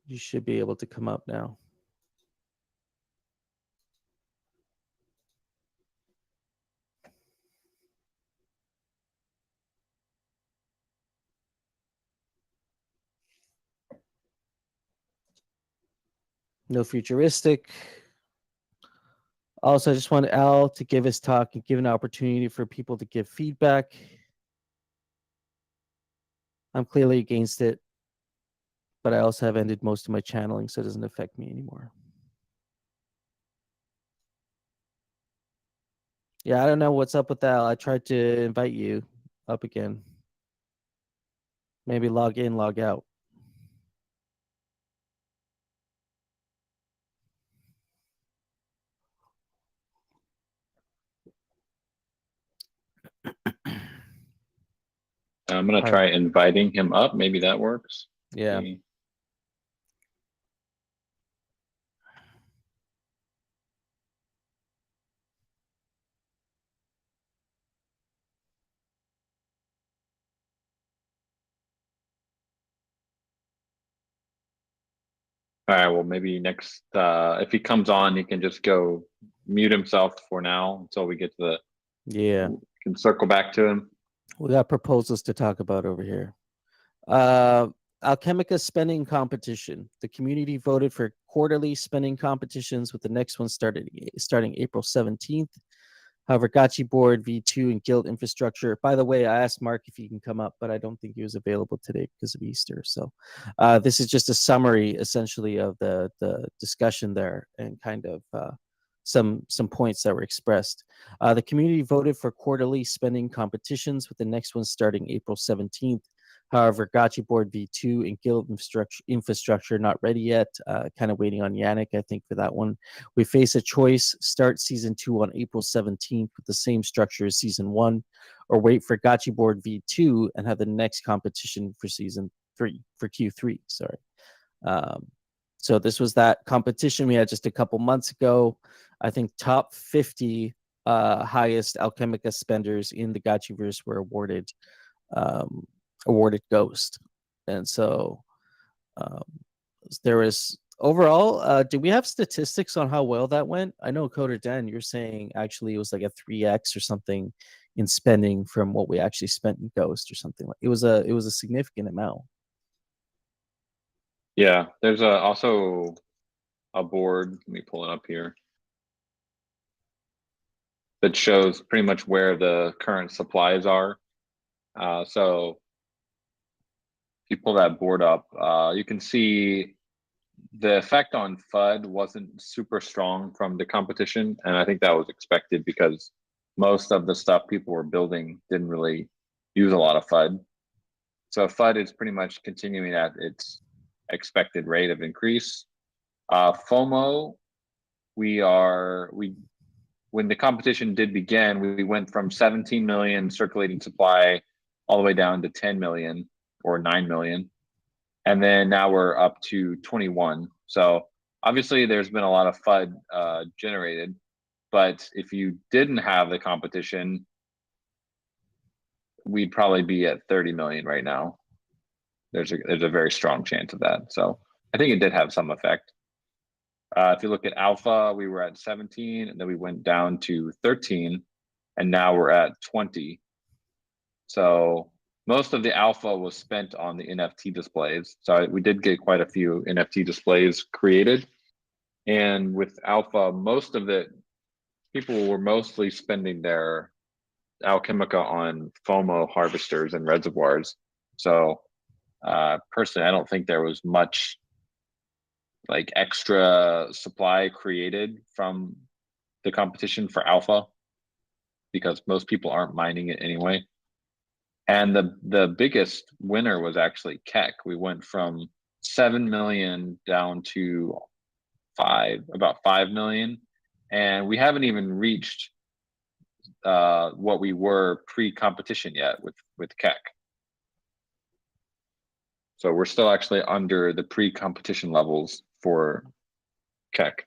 Speaker 2: You should be able to come up now. No Futuristic. Also, I just want Al to give his talk and give an opportunity for people to give feedback. I'm clearly against it, but I also have ended most of my channeling, so it doesn't affect me anymore. Yeah, I don't know what's up with that. I tried to invite you up again. Maybe log in, log out.
Speaker 1: I'm gonna try inviting him up. Maybe that works.
Speaker 2: Yeah.
Speaker 1: All right. Well, maybe next, if he comes on, he can just go mute himself for now until we get to
Speaker 2: Yeah.
Speaker 1: Can circle back to him.
Speaker 2: We got proposals to talk about over here. Alchemica spending competition. The community voted for quarterly spending competitions, with the next one starting April 17th. However, Gotchi Board, V2, and Guild Infrastructure. By the way, I asked Mark if he can come up, but I don't think he was available today because of Easter. So this is just a summary, essentially, of the discussion there and kind of some points that were expressed. The community voted for quarterly spending competitions, with the next one starting April 17th. However, Gotchi Board V2 and Guild Infrastructure not ready yet. Kind of waiting on Yannick, I think, for that one. We face a choice: start Season 2 on April 17th with the same structure as Season 1, or wait for Gotchi Board V2 and have the next competition for Season 3, for Q3, sorry. So this was that competition we had just a couple months ago. I think top 50 highest Alchemica spenders in the Gotchiverse were awarded Ghost. And so there was overall, do we have statistics on how well that went? I know Coder Dan, you're saying actually it was like a 3x or something in spending from what we actually spent in Ghost or something. Like it was a significant amount.
Speaker 1: Yeah, there's also a board. Let me pull it up here. That shows pretty much where the current supplies are. So if you pull that board up, you can see the effect on FUD wasn't super strong from the competition. And I think that was expected because most of the stuff people were building didn't really use a lot of FUD. So FUD is pretty much continuing at its expected rate of increase. FOMO, when the competition did begin, we went from 17 million circulating supply all the way down to 10 million or 9 million. And then now we're up to 21. So obviously there's been a lot of FUD generated, but if you didn't have the competition, we'd probably be at 30 million right now. There's a very strong chance of that. So I think it did have some effect. If you look at alpha, we were at 17, and then we went down to 13, and now we're at 20. So most of the alpha was spent on the NFT displays. So we did get quite a few NFT displays created. And with alpha, most of it, people were mostly spending their Alchemica on FOMO harvesters and reservoirs. So personally, I don't think there was much like extra supply created from the competition for alpha because most people aren't mining it anyway. And the biggest winner was actually Keck. We went from 7 million down to about 5 million. And we haven't even reached what we were pre-competition yet with Keck. So we're still actually under the pre-competition levels for Keck.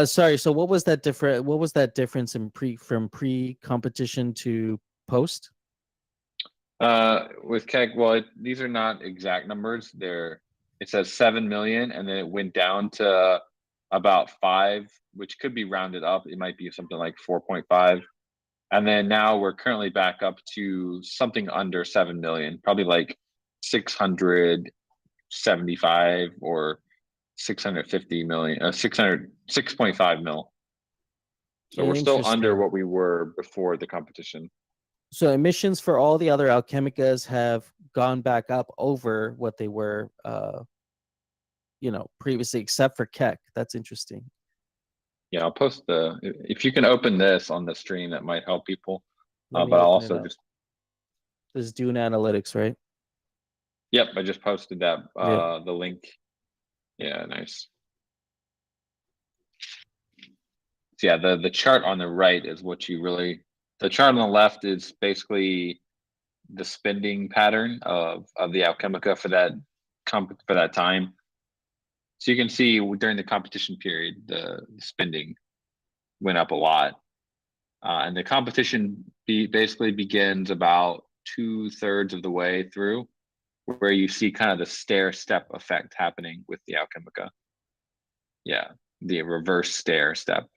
Speaker 2: Sorry. So what was that difference in from pre-competition to post?
Speaker 1: With Keck, well, these are not exact numbers. It says 7 million, and then it went down to about 5, which could be rounded up. It might be something like 4.5. And then now we're currently back up to something under 7 million, probably like 675 or 650 million, 6.5 mil. So we're still under what we were before the competition.
Speaker 2: So emissions for all the other Alchemicas have gone back up over what they were, previously, except for Keck. That's interesting.
Speaker 1: Yeah, I'll post if you can open this on the stream, that might help people. But I'll also just.
Speaker 2: This is Dune Analytics, right?
Speaker 1: Yep, I just posted that, the link. Yeah, nice. So yeah, the chart on the right is what you really, the chart on the left is basically the spending pattern of the Alchemica for that time. So you can see during the competition period, the spending went up a lot. And the competition basically begins about 2/3 of the way through, where you see kind of the stair step effect happening with the Alchemica. Yeah, the reverse stair step.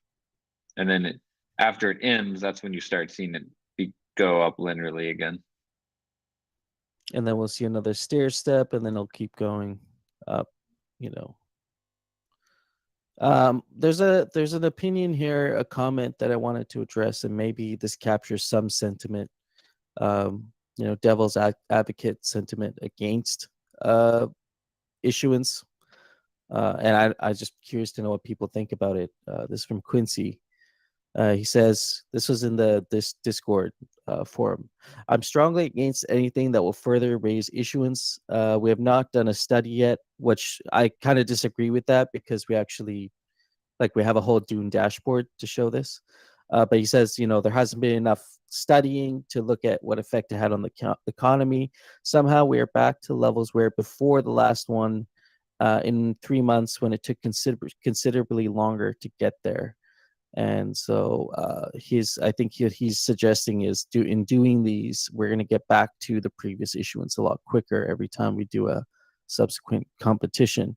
Speaker 1: And then after it ends, that's when you start seeing it go up linearly again.
Speaker 2: And then we'll see another stair step, and then it'll keep going up, There's an opinion here, a comment that I wanted to address, and maybe this captures some sentiment, devil's advocate sentiment against issuance. And I just curious to know what people think about it. This is from Quincy. He says, this was in this Discord forum. I'm strongly against anything that will further raise issuance. We have not done a study yet, which I kind of disagree with that, because we actually, we have a whole Dune dashboard to show this. But he says, there hasn't been enough studying to look at what effect it had on the economy. Somehow we are back to levels where before the last one, in 3 months, when it took considerably longer to get there. And so I think he's suggesting is in doing these, we're going to get back to the previous issuance a lot quicker every time we do a subsequent competition.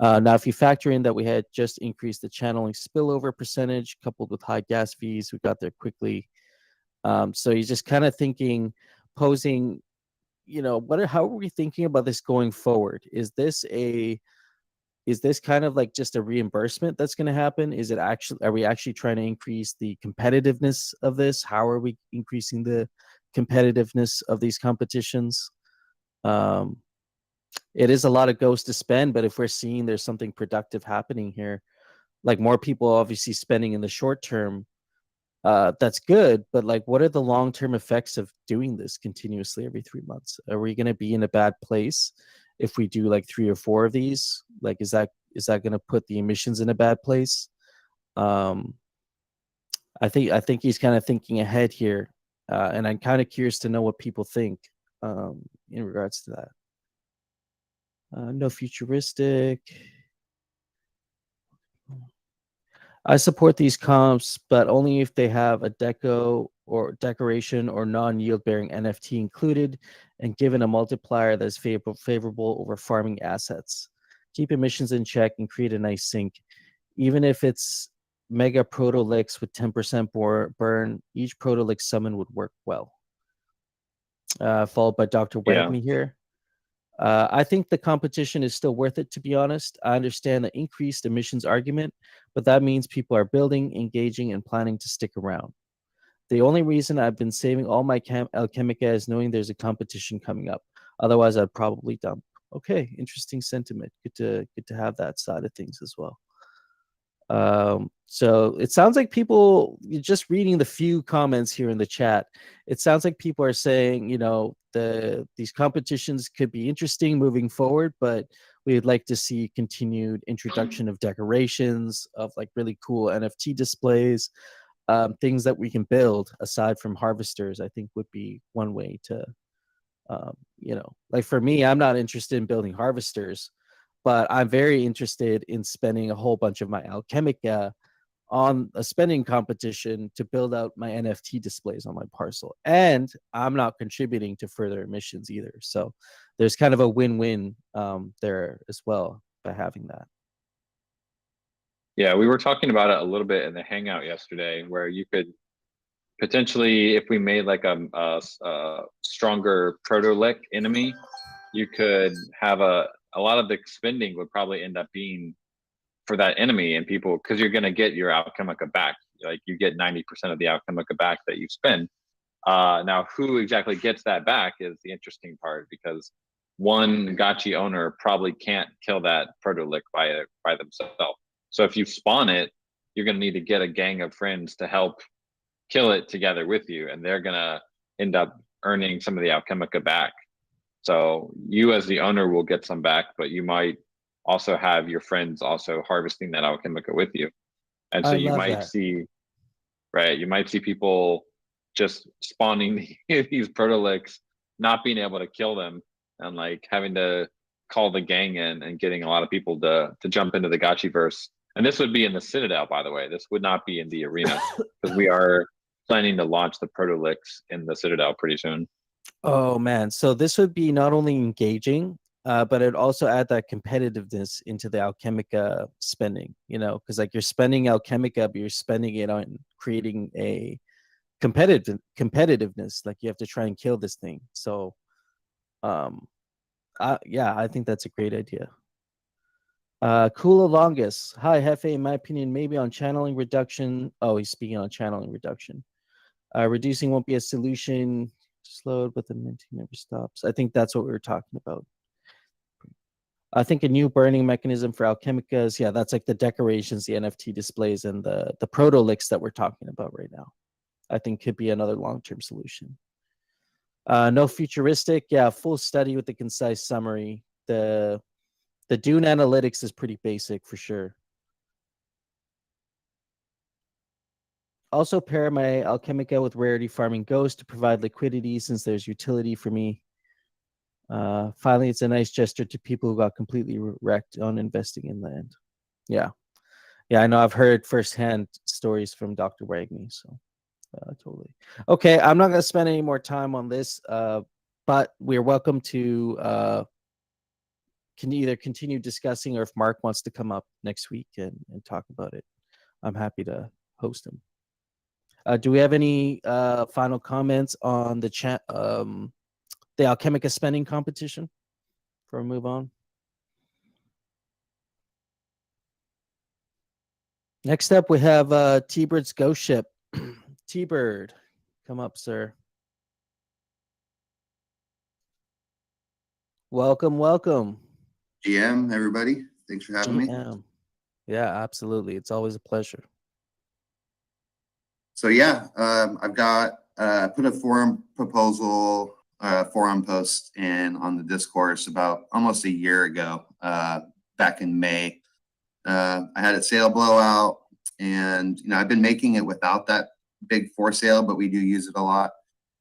Speaker 2: Now, if you factor in that we had just increased the channeling spillover percentage coupled with high gas fees, we got there quickly. So he's just kind of posing, how are we thinking about this going forward? Is this kind of like just a reimbursement that's going to happen? Are we actually trying to increase the competitiveness of this? How are we increasing the competitiveness of these competitions? It is a lot of ghosts to spend, but if we're seeing there's something productive happening here, like more people obviously spending in the short term, that's good. But what are the long-term effects of doing this continuously every 3 months? Are we going to be in a bad place if we do 3 or 4 of these? Is that going to put the emissions in a bad place? I think he's kind of thinking ahead here, and I'm kind of curious to know what people think in regards to that. No futuristic. I support these comps, but only if they have a deco or decoration or non-yield bearing NFT included and given a multiplier that is favorable over farming assets. Keep emissions in check and create a nice sink. Even if it's mega proto-licks with 10% burn, each proto-lick summon would work well. Followed by Dr. Wagme here. I think the competition is still worth it, to be honest. I understand the increased emissions argument, but that means people are building, engaging, and planning to stick around. The only reason I've been saving all my Alchemica is knowing there's a competition coming up. Otherwise, I'd probably dump. Okay, interesting sentiment. Good to have that side of things as well. So it sounds like people, just reading the few comments here in the chat, it sounds like people are saying, these competitions could be interesting moving forward, but we'd like to see continued introduction of decorations, of really cool NFT displays, things that we can build aside from harvesters. I think would be one way to, for me, I'm not interested in building harvesters, but I'm very interested in spending a whole bunch of my Alchemica on a spending competition to build out my NFT displays on my parcel. And I'm not contributing to further emissions either. So there's kind of a win-win there as well by having that.
Speaker 1: Yeah, we were talking about it a little bit in the Hangout yesterday, where you could potentially, if we made a stronger proto-lick enemy, you could have a lot of the spending would probably end up being for that enemy, and people, because you're going to get your Alchemica back. You get 90% of the Alchemica back that you spend. Now, who exactly gets that back is the interesting part, because one Gotchi owner probably can't kill that proto-lick by themselves. So if you spawn it, you're going to need to get a gang of friends to help kill it together with you, and they're going to end up earning some of the Alchemica back. So you as the owner will get some back, but you might also have your friends also harvesting that Alchemica with you. And so you might see, right, you might see people just spawning these proto-licks not being able to kill them and like having to call the gang in and getting a lot of people to jump into the Gotchiverse. And this would be in the Citadel, by the way. This would not be in the arena because we are planning to launch the Protolix in the Citadel pretty soon.
Speaker 2: Oh man, so this would be not only engaging, but it'd also add that competitiveness into the Alchemica spending, because like you're spending Alchemica, but you're spending it on creating a competitiveness. Like you have to try and kill this thing. So yeah, I think that's a great idea. Kula Longus. Hi, Hefe. In my opinion, maybe on channeling reduction. Oh, he's speaking on channeling reduction. Reducing won't be a solution. Slowed, but the minting never stops. I think that's what we were talking about. I think a new burning mechanism for Alchemicas. Yeah, that's like the decorations, the NFT displays, and the Protolix that we're talking about right now. I think could be another long-term solution. No futuristic. Yeah, full study with the concise summary. The Dune analytics is pretty basic for sure. Also pair my Alchemica with Rarity Farming Ghost to provide liquidity since there's utility for me. Finally, it's a nice gesture to people who got completely wrecked on investing in land. Yeah. Yeah, I know. I've heard firsthand stories from Dr. Wagney, so totally. Okay, I'm not going to spend any more time on this, but we're welcome to can either continue discussing or if Mark wants to come up next week and talk about it, I'm happy to host him. Do we have any final comments on the chat, the Alchemica spending competition before we move on? Next up, we have T-Bird's Ghost Ship. T-Bird, come up, sir. Welcome, welcome.
Speaker 5: GM, everybody. Thanks for having me.
Speaker 2: Yeah, absolutely. It's always a pleasure.
Speaker 5: So yeah, I've got put a forum proposal, forum post in on the discourse about almost a year ago, back in May. I had a sale blowout, and I've been making it without that big for sale, but we do use it a lot.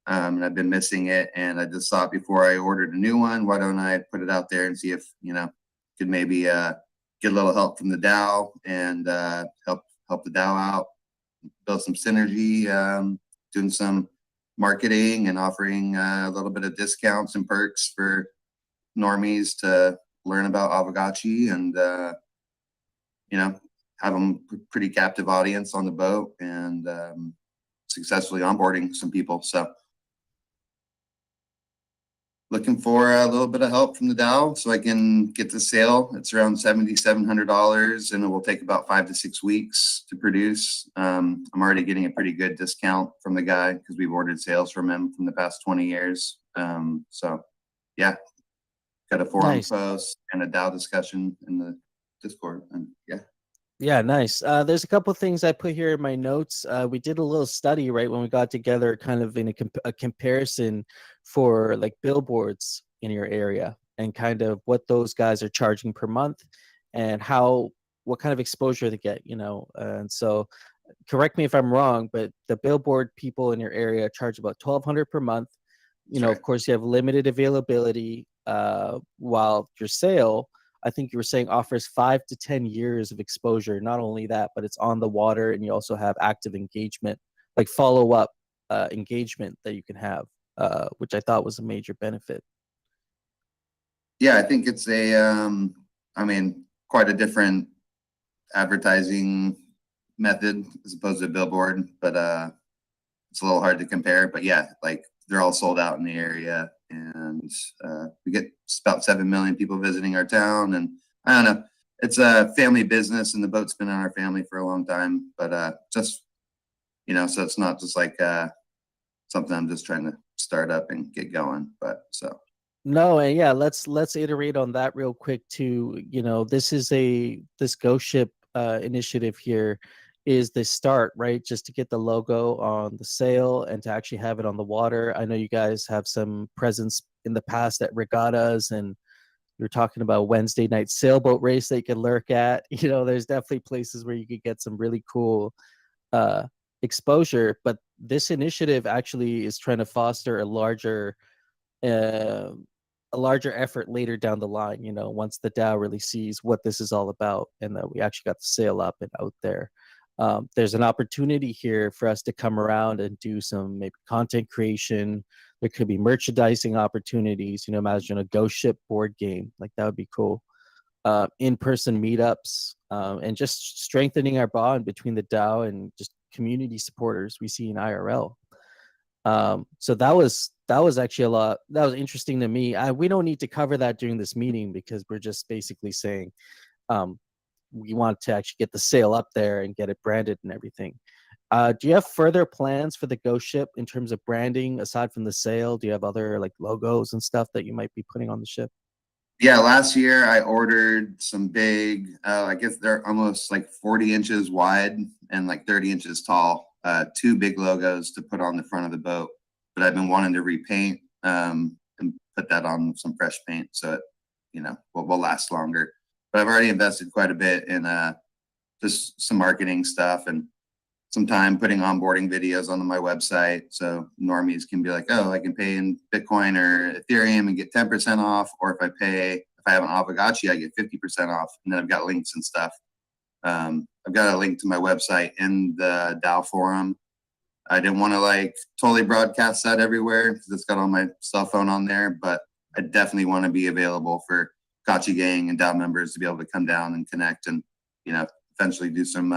Speaker 5: And I've been missing it, and I just thought before I ordered a new one, why don't I put it out there and see if could maybe get a little help from the DAO and help the DAO out, build some synergy, doing some marketing and offering a little bit of discounts and perks for normies to learn about Aavegotchi and have them pretty captive audience on the boat and successfully onboarding some people. So looking for a little bit of help from the DAO so I can get the sale. It's around $7,700 and it will take about 5 to 6 weeks to produce. I'm already getting a pretty good discount from the guy because we've ordered sales from him from the past 20 years. So yeah, got a forum post and a DAO discussion in the Discord, and yeah.
Speaker 2: Yeah, nice. There's a couple things I put here in my notes. We did a little study right when we got together, kind of in a comparison for like billboards in your area and kind of what those guys are charging per month and what kind of exposure they get, And so, correct me if I'm wrong, but the billboard people in your area charge about $1,200 per month. Of course, you have limited availability, while your sale, I think you were saying, offers 5 to 10 years of exposure. Not only that, but it's on the water, and you also have active engagement, like follow-up engagement that you can have, which I thought was a major benefit.
Speaker 5: Yeah, I think it's quite a different advertising method as opposed to a billboard, but it's a little hard to compare. But yeah, like they're all sold out in the area. And we get about 7 million people visiting our town, and I don't know, it's a family business, and the boat's been on our family for a long time. But just so it's not just like something I'm just trying to start up and get going. But so
Speaker 2: no, and yeah, let's iterate on that real quick too. This Ghost Ship initiative here is the start, right? Just to get the logo on the sail and to actually have it on the water. I know you guys have some presence in the past at regattas, and you're talking about Wednesday night sailboat race that you can lurk at. There's definitely places where you could get some really cool exposure. But this initiative actually is trying to foster a larger a larger effort later down the line, once the DAO really sees what this is all about and that we actually got the sale up and out there. There's an opportunity here for us to come around and do some maybe content creation. There could be merchandising opportunities. Imagine a Ghost Ship board game. Like, that would be cool. In-person meetups, and just strengthening our bond between the DAO and just community supporters we see in IRL. So that was actually a lot. That was interesting to me. We don't need to cover that during this meeting because we're just basically saying we want to actually get the sale up there and get it branded and everything. Do you have further plans for the Ghost Ship in terms of branding aside from the sale? Do you have other like logos and stuff that you might be putting on the ship?
Speaker 5: Yeah, last year I ordered some big, I guess they're almost like 40 inches wide and like 30 inches tall, 2 big logos to put on the front of the boat. But I've been wanting to repaint and put that on some fresh paint so it, will last longer. But I've already invested quite a bit in just some marketing stuff and some time putting onboarding videos onto my website. So normies can be like, oh, I can pay in Bitcoin or Ethereum and get 10% off. Or if I have an Aavegotchi, I get 50% off. And then I've got links and stuff. I've got a link to my website in the DAO forum. I didn't want to like totally broadcast that everywhere because it's got all my cell phone on there, but I definitely want to be available for Gotchi Gang and DAO members to be able to come down and connect and, eventually do some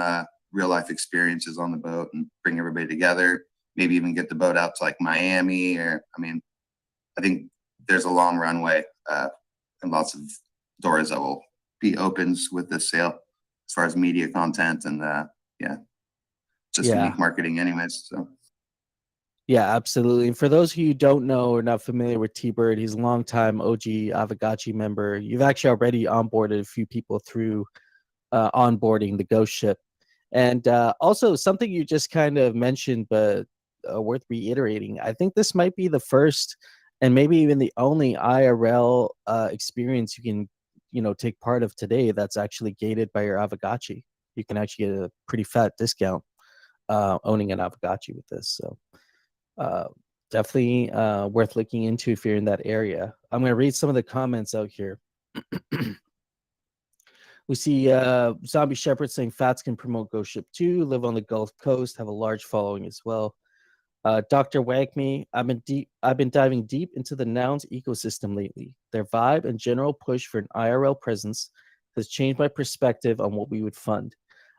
Speaker 5: real life experiences on the boat and bring everybody together, maybe even get the boat out to like Miami I think there's a long runway and lots of doors that will be opened with this sale as far as media content and unique marketing anyways. So
Speaker 2: yeah, absolutely. And for those of you who don't know or not familiar with T-Bird, he's a longtime OG Aavegotchi member. You've actually already onboarded a few people through onboarding the Ghost Ship. And also something you just kind of mentioned, but worth reiterating, I think this might be the first and maybe even the only IRL experience you can, take part of today that's actually gated by your Aavegotchi. You can actually get a pretty fat discount owning an Aavegotchi with this. So definitely worth looking into if you're in that area. I'm going to read some of the comments out here. We see ZombieShepherd saying Fats can promote Ghost Ship 2, live on the Gulf Coast, have a large following as well. Dr. Wagme, I've been diving deep into the Nouns ecosystem lately. Their vibe and general push for an IRL presence has changed my perspective on what we would fund.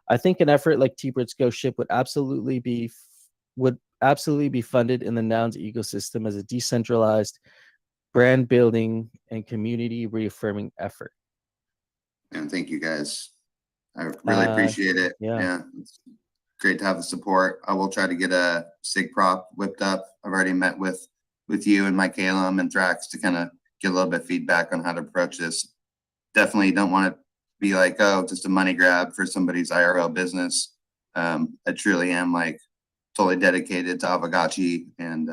Speaker 2: I think an effort like T-Bird's Ghost Ship would absolutely be funded in the Nouns ecosystem as a decentralized brand building and community reaffirming effort.
Speaker 5: And thank you guys. I really appreciate it. Yeah. It's great to have the support. I will try to get a SIG prop whipped up. I've already met with you and Mike Halem and Thrax to kind of get a little bit of feedback on how to approach this. Definitely don't want to be like, oh, just a money grab for somebody's IRL business. I truly am like totally dedicated to Aavegotchi and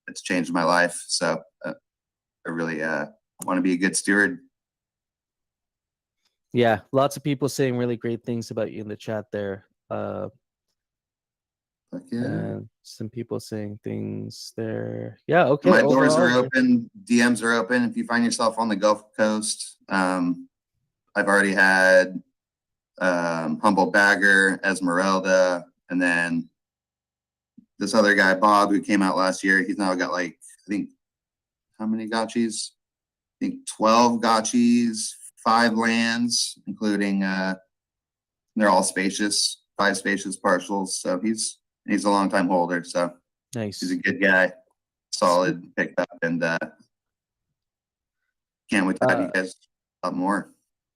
Speaker 5: it's changed my life. So I really want to be a good steward.
Speaker 2: Yeah, lots of people saying really great things about you in the chat there. And some people saying things there. Yeah, okay.
Speaker 5: My doors are open. DMs are open. If you find yourself on the Gulf Coast, I've already had Humble Bagger, Esmeralda, and then this other guy, Bob, who came out last year. He's now got like, I think, how many gotchis? I think 12 gotchis, 5 lands, including they're all spacious, 5 spacious partials. So he's a long time holder. So
Speaker 2: nice.
Speaker 5: He's a good guy, solid, picked up, and can't wait to have you guys a lot more.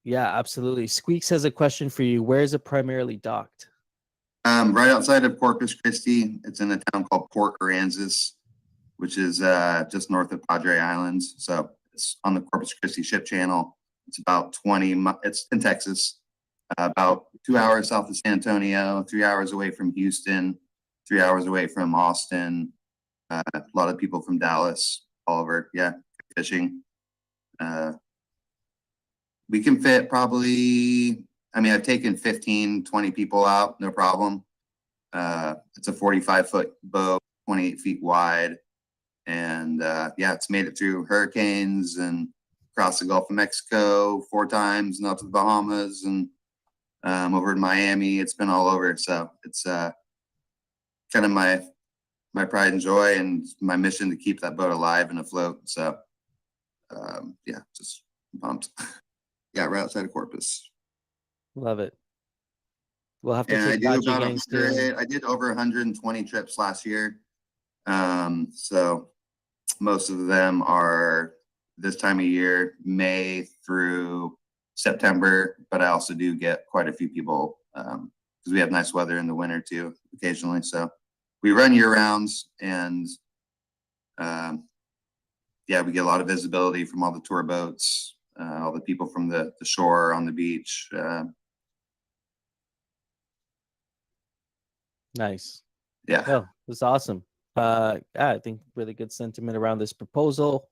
Speaker 2: Yeah, absolutely. Squeaks has a question for you. Where is it primarily docked?
Speaker 5: Right outside of Corpus Christi. It's in a town called Port Aransas, which is just north of Padre Islands. So it's on the Corpus Christi ship channel. It's about 20. It's in Texas, about 2 hours south of San Antonio, 3 hours away from Houston, 3 hours away from Austin. A lot of people from Dallas, all over. Yeah, fishing. We can fit probably, I've taken 15, 20 people out, no problem. It's a 45-foot boat, 28 feet wide. And yeah, it's made it through hurricanes and across the Gulf of Mexico 4 times and out to the Bahamas and over in Miami. It's been all over. So it's kind of my pride and joy and my mission to keep that boat alive and afloat. So yeah, just pumped. Yeah, right outside of Corpus.
Speaker 2: Love it. We'll have to
Speaker 5: And I
Speaker 2: take
Speaker 5: do
Speaker 2: Gotchi
Speaker 5: about
Speaker 2: gangs to.
Speaker 5: I did over 120 trips last year. So most of them are this time of year, May through September, but I also do get quite a few people because we have nice weather in the winter too, occasionally. So we run year rounds, and yeah, we get a lot of visibility from all the tour boats, all the people from the shore on the beach.
Speaker 2: Nice.
Speaker 5: Yeah.
Speaker 2: Oh, that's awesome. Yeah, I think really good sentiment around this proposal.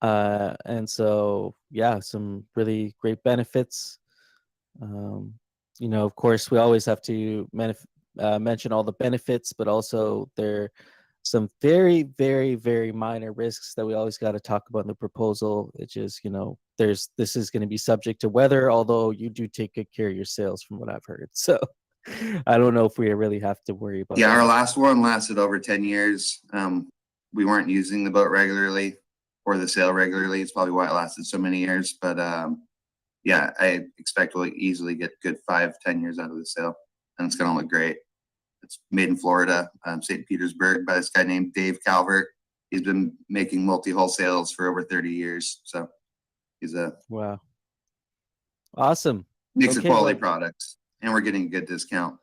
Speaker 2: And so, yeah, some really great benefits. You know, of course, we always have to mention all the benefits, but also there are some very, very, very minor risks that we always got to talk about in the proposal. It's just, you know, this is going to be subject to weather, although you do take good care of your sails from what I've heard. So I don't know if we really have to worry about
Speaker 5: Yeah,
Speaker 2: that.
Speaker 5: our last one lasted over 10 years. We weren't using the boat regularly or the sail regularly. It's probably why it lasted so many years. But yeah, I expect we'll easily get good 5-10 years out of the sail, and it's going to look great. It's made in Florida, St. Petersburg, by this guy named Dave Calvert. He's been making multi-hull sails for over 30 years. So he's a
Speaker 2: Wow. Awesome.
Speaker 5: makes
Speaker 2: Okay,
Speaker 5: a quality
Speaker 2: well-
Speaker 5: product, and we're getting a good discount.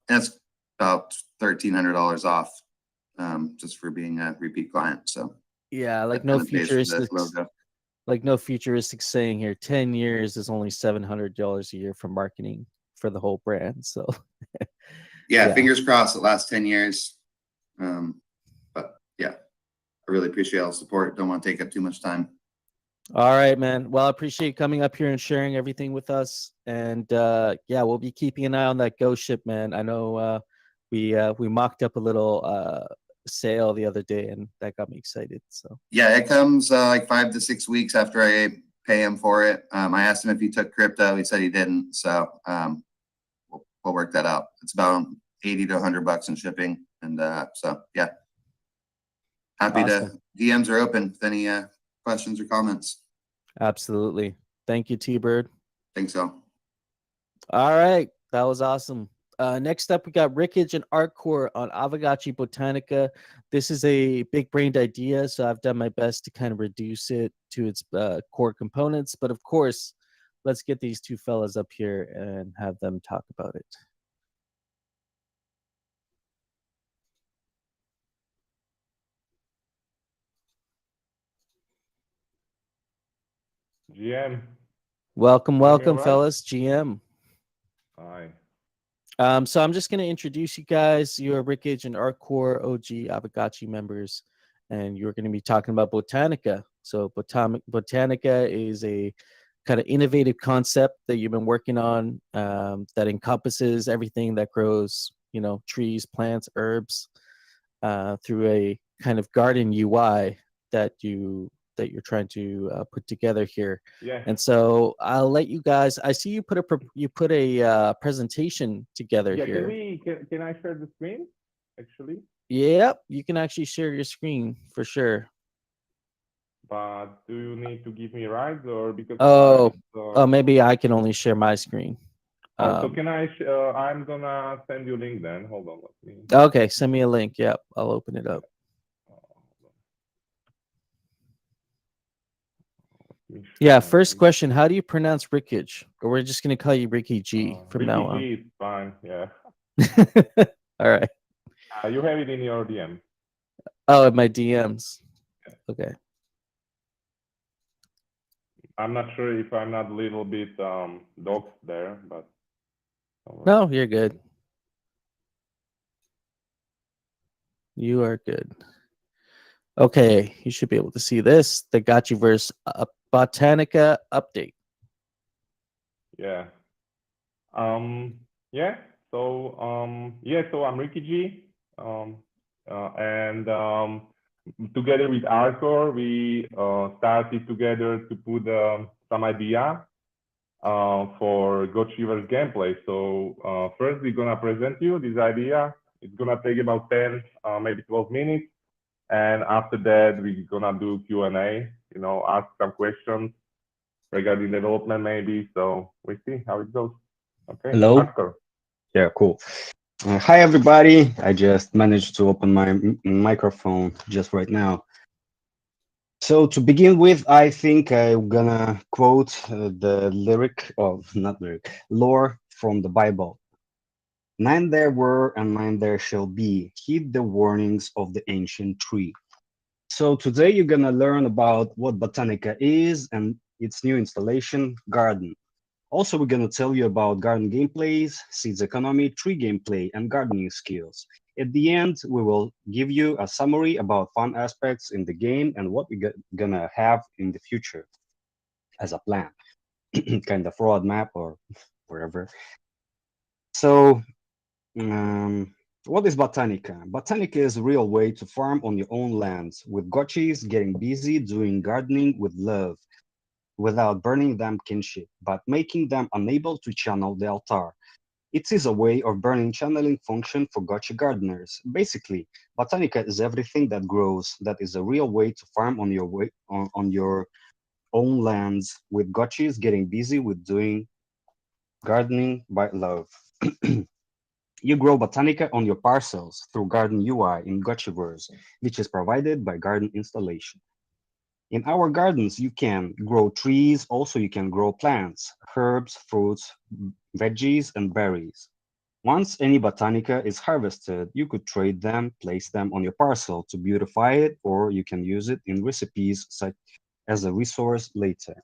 Speaker 5: That's about $1,300 off, just for being a repeat client. So
Speaker 2: Yeah, like
Speaker 5: that
Speaker 2: no
Speaker 5: kinda pays for the
Speaker 2: futuristic,
Speaker 5: logo.
Speaker 2: like no futuristic saying here. 10 years is only $700 a year for marketing for the whole brand. So
Speaker 5: Yeah,
Speaker 2: Yeah.
Speaker 5: fingers crossed it lasts 10 years. But yeah, I really appreciate all the support. Don't want to take up too much time.
Speaker 2: all right, man. Well, I appreciate you coming up here and sharing everything with us. And yeah, we'll be keeping an eye on that ghost ship, man. I know we mocked up a little sale the other day, and that got me excited. So
Speaker 5: Yeah, it comes like 5 to 6 weeks after I pay him for it. I asked him if he took crypto. He said he didn't. So we'll work that out. It's about 80 to $100 in shipping. And so yeah, happy
Speaker 2: Awesome.
Speaker 5: to. DMs are open with any questions or comments.
Speaker 2: absolutely. Thank you, T-Bird.
Speaker 5: Think so.
Speaker 2: All right, that was awesome. Next up, we got Rickage and Artcore on Aavegotchi Botanica. This is a big-brained idea, so I've done my best to kind of reduce it to its core components. But of course, let's get these two fellas up here and have them talk about it.
Speaker 6: GM.
Speaker 2: Welcome, welcome,
Speaker 6: right?
Speaker 2: fellas. GM.
Speaker 6: Hi.
Speaker 2: So I'm just going to introduce you guys. You're Rickage and Artcore OG Aavegotchi members, and you're going to be talking about Botanica. So Botanica is a kind of innovative concept that you've been working on that encompasses everything that grows, you know, trees, plants, herbs through a kind of garden UI that you're trying to put together here.
Speaker 6: Yeah.
Speaker 2: And so I'll let you guys. I see you put a presentation together
Speaker 6: Yeah.
Speaker 2: here.
Speaker 6: Can I share the screen? Actually,
Speaker 2: Yep, you can actually share your screen for sure.
Speaker 6: but do you need to give me rights or because?
Speaker 2: Oh, maybe I can only share my screen.
Speaker 6: So can I? I'm gonna send you a link then. Hold on, let me.
Speaker 2: Okay, send me a link. Yep, I'll open it up. Yeah, first question, how do you pronounce Rickage? Or we're just going to call you Ricky G from now on.
Speaker 6: Ricky G is fine, yeah.
Speaker 2: All right.
Speaker 6: You have it in your DM.
Speaker 2: Oh, in my DMs. Okay.
Speaker 6: I'm not sure if I'm not a little bit doxed there, but.
Speaker 2: No, you're good. You are good. Okay, you should be able to see this. The Gotchiverse Botanica update.
Speaker 6: Yeah. Yeah. So so I'm Ricky G. And together with Arcor, we started together to put some idea for Gotchiver's gameplay. So first we're gonna present you this idea. It's gonna take about 10, maybe 12 minutes. And after that, we're gonna do Q&A, ask some questions regarding development maybe. So we see how it goes. Okay.
Speaker 7: Hello.
Speaker 6: Arcor.
Speaker 7: Yeah, cool. Hi, everybody. I just managed to open my microphone just right now. So to begin with, I think I'm gonna quote the lore from the Bible. 9 there were and 9 there shall be. Heed the warnings of the ancient tree. So today you're gonna learn about what Botanica is and its new installation, Garden. Also, we're going to tell you about garden gameplays, seeds economy, tree gameplay, and gardening skills. At the end, we will give you a summary about fun aspects in the game and what we're going to have in the future as a plan, kind of roadmap or wherever. So, what is Botanica? Botanica is a real way to farm on your own lands, with gotchis getting busy doing gardening with love, without burning them kinship, but making them unable to channel the altar. It is a way of burning channeling function for gotcha gardeners. Basically, Botanica is everything that grows. That is a real way to farm on your own lands, with gotchis getting busy with doing gardening by love. You grow Botanica on your parcels through Garden UI in Gotchiverse, which is provided by Garden Installation. In our gardens, you can grow trees, also you can grow plants, herbs, fruits, veggies, and berries. Once any Botanica is harvested, you could trade them, place them on your parcel to beautify it, or you can use it in recipes such as a resource later.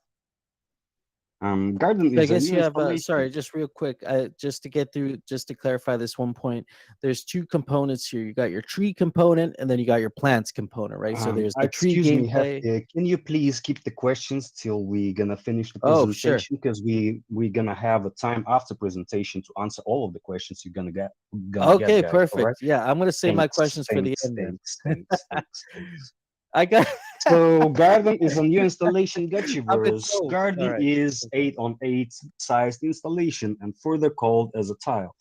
Speaker 7: Garden
Speaker 2: I
Speaker 7: is a
Speaker 2: guess
Speaker 7: new
Speaker 2: you have,
Speaker 7: installation.
Speaker 2: sorry, just real quick, just to get through, just to clarify this one point, there's 2 components here. You got your tree component and then you got your plants component, right? So there's the tree
Speaker 7: Excuse me,
Speaker 2: gameplay.
Speaker 7: can you please keep the questions till we're gonna finish the
Speaker 2: Oh, sure.
Speaker 7: presentation? Because we're gonna have a time after presentation to answer all of the questions you're gonna get.
Speaker 2: Okay,
Speaker 7: guys,
Speaker 2: perfect.
Speaker 7: all right?
Speaker 2: Yeah, I'm gonna save my questions for the end then.
Speaker 7: Thanks.
Speaker 2: I got
Speaker 7: So Garden is a new installation
Speaker 2: I've been
Speaker 7: Gotchiverse.
Speaker 2: told.
Speaker 7: Garden
Speaker 2: All right.
Speaker 7: is
Speaker 2: Okay.
Speaker 7: 8x8 sized installation and further called as a tile.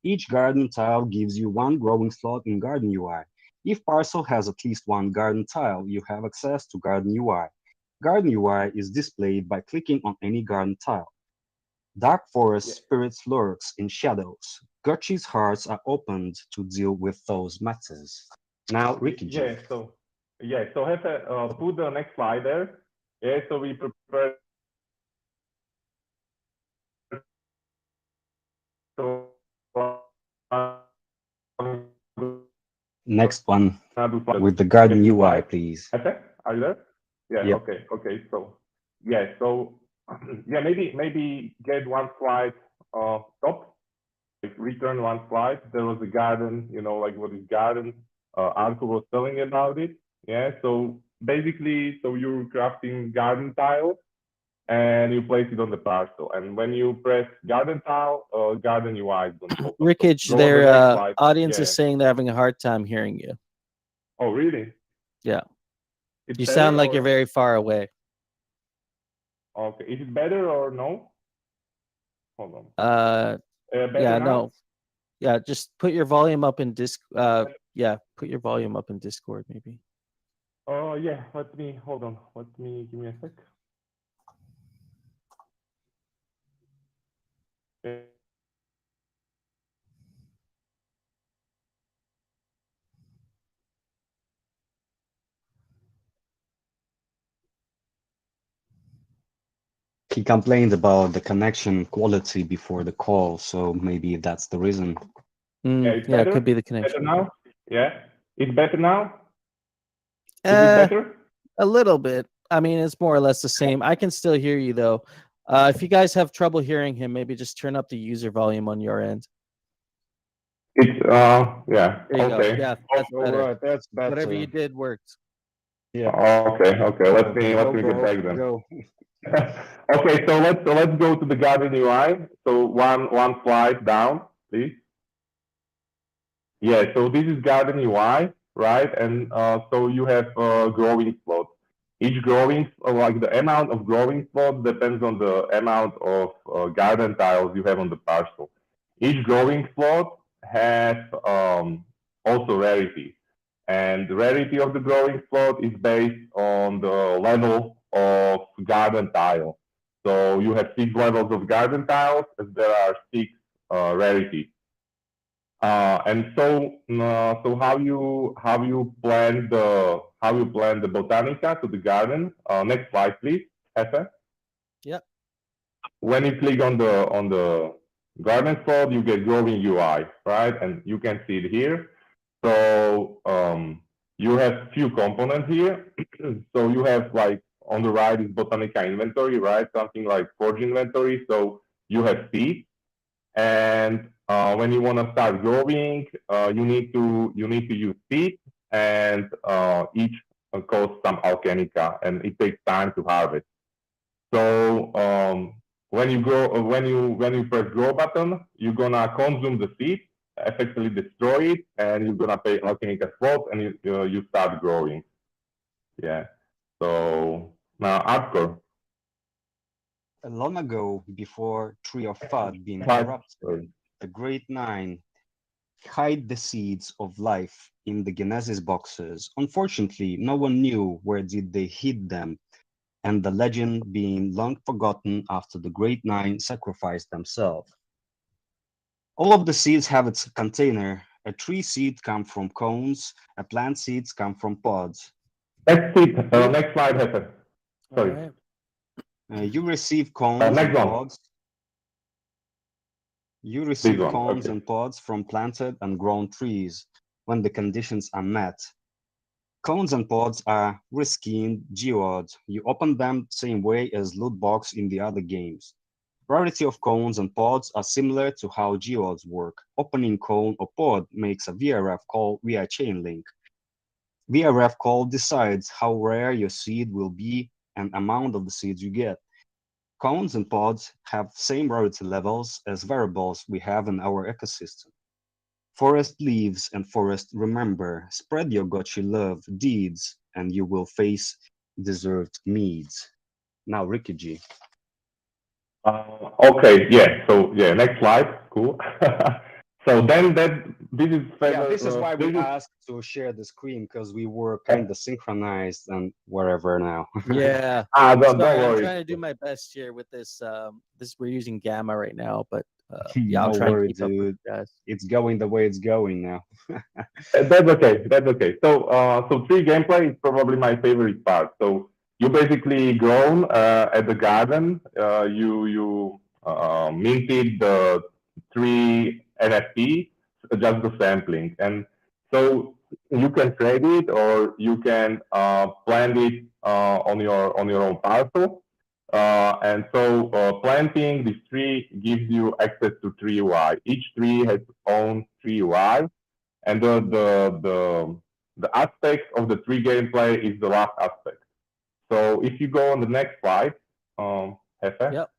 Speaker 7: Each garden tile gives you 1 growing slot in Garden UI. If parcel has at least 1 garden tile, you have access to Garden UI. Garden UI is displayed by clicking on any garden tile. Dark Forest spirits lurks in shadows. Gotchi's hearts are opened to deal with those matters. Now, Ricky G.
Speaker 6: So have put the next slide there. Yeah, so we prepare.
Speaker 7: Next one with the Garden UI, please.
Speaker 6: Okay, are you there? Yeah.
Speaker 7: Yep.
Speaker 6: Okay. So maybe get one slide top. Like return one slide. There was a garden. Like what is garden? Arthur was telling about it. Yeah. So basically, you're crafting garden tile, and you place it on the parcel. And when you press garden tile, garden UI is going to open.
Speaker 2: Rickage,
Speaker 6: So
Speaker 2: their
Speaker 6: the
Speaker 2: audience is saying they're having a hard time hearing you.
Speaker 6: Oh, really?
Speaker 2: Yeah.
Speaker 6: It's
Speaker 2: You
Speaker 6: better,
Speaker 2: sound like
Speaker 6: or...
Speaker 2: you're very far away.
Speaker 6: Okay. Is it better or no? Hold on.
Speaker 2: Yeah,
Speaker 6: now?
Speaker 2: no. Yeah, just put your volume up in yeah, put your volume up in Discord maybe.
Speaker 6: Oh, yeah. Hold on. Give me a sec.
Speaker 7: He complained about the connection quality before the call, so maybe that's the reason.
Speaker 2: Yeah, it could be the connection.
Speaker 6: Better now? Yeah. It's better now? Is it
Speaker 2: Uh,
Speaker 6: better?
Speaker 2: a little bit. I mean, it's more or less the same. I can still hear you though. If you guys have trouble hearing him, maybe just turn up the user volume on your end.
Speaker 6: It's yeah.
Speaker 2: There you
Speaker 6: Okay.
Speaker 2: go. Yeah, that's better.
Speaker 7: All right, that's better.
Speaker 2: Whatever you did worked.
Speaker 7: Yeah.
Speaker 6: Okay. Let me get back then.
Speaker 7: Go.
Speaker 6: Okay, so let's go to the garden UI. So one slide down, please. Yeah, so this is garden UI. right? And so you have growing slots. Each growing, like the amount of growing slots depends on the amount of garden tiles you have on the parcel. Each growing slot has also rarity. And the rarity of the growing slot is based on the level of garden tile. So you have 6 levels of garden tiles, and there are 6 rarities. And so how you plan the botanica to the garden? Next slide, please, Hefe.
Speaker 2: Yep.
Speaker 6: When you click on the garden slot, you get growing UI, right? And you can see it here. So you have few components here. So you have, like, on the right is botanica inventory, right? Something like forge inventory. So you have seeds, and when you want to start growing, you need to use seeds, and each costs some alchemica, and it takes time to harvest. So when you press grow button, you're gonna consume the seed, effectively destroy it, and you're gonna pay alchemica slot, and you start growing. Yeah. So now Arthur.
Speaker 7: Long ago, before Tree of Thought being corrupted, the Great Nine hide the seeds of life in the Genesis boxes. Unfortunately, no one knew where did they hid them, and the legend being long forgotten after the Great Nine sacrificed themselves. All of the seeds have its container. A tree seed comes from cones, a plant seeds come from pods.
Speaker 6: Next slide, Hefe. Sorry.
Speaker 2: All right.
Speaker 7: You receive cones and pods. You receive cones and pods from planted and grown trees when the conditions are met. Cones and pods are reskinned geodes. You open them same way as loot box in the other games. Rarity of cones and pods are similar to how geodes work. Opening cone or pod makes a VRF call via chain link. VRF call decides how rare your seed will be and amount of the seeds you get. Cones and pods have same rarity levels as variables we have in our ecosystem. Forest leaves and forest remember, spread your gotchi love deeds, and you will face deserved meads. Now, Ricky G.
Speaker 6: Okay, yeah. So yeah, next slide. Cool. So then
Speaker 7: this is why we asked to share the screen, because we were kind of synchronized and whatever now.
Speaker 2: Yeah.
Speaker 6: Don't
Speaker 2: Sorry,
Speaker 6: worry.
Speaker 2: I'm trying to do my best here with this. We're using Gamma right now, but
Speaker 7: Yeah,
Speaker 2: I'll try
Speaker 7: worry,
Speaker 2: and keep up with
Speaker 7: dude.
Speaker 2: you guys.
Speaker 7: It's going the way it's going now.
Speaker 6: That's okay. That's okay. So tree gameplay is probably my favorite part. So you basically grown at the garden. You minted the tree NFT, just the sampling, and so you can trade it or you can plant it on your own parcel. And so planting this tree gives you access to tree UI. Each tree has its own tree UI. And the aspect of the tree gameplay is the last aspect. So if you go on the next slide, Hefe.
Speaker 2: Yep.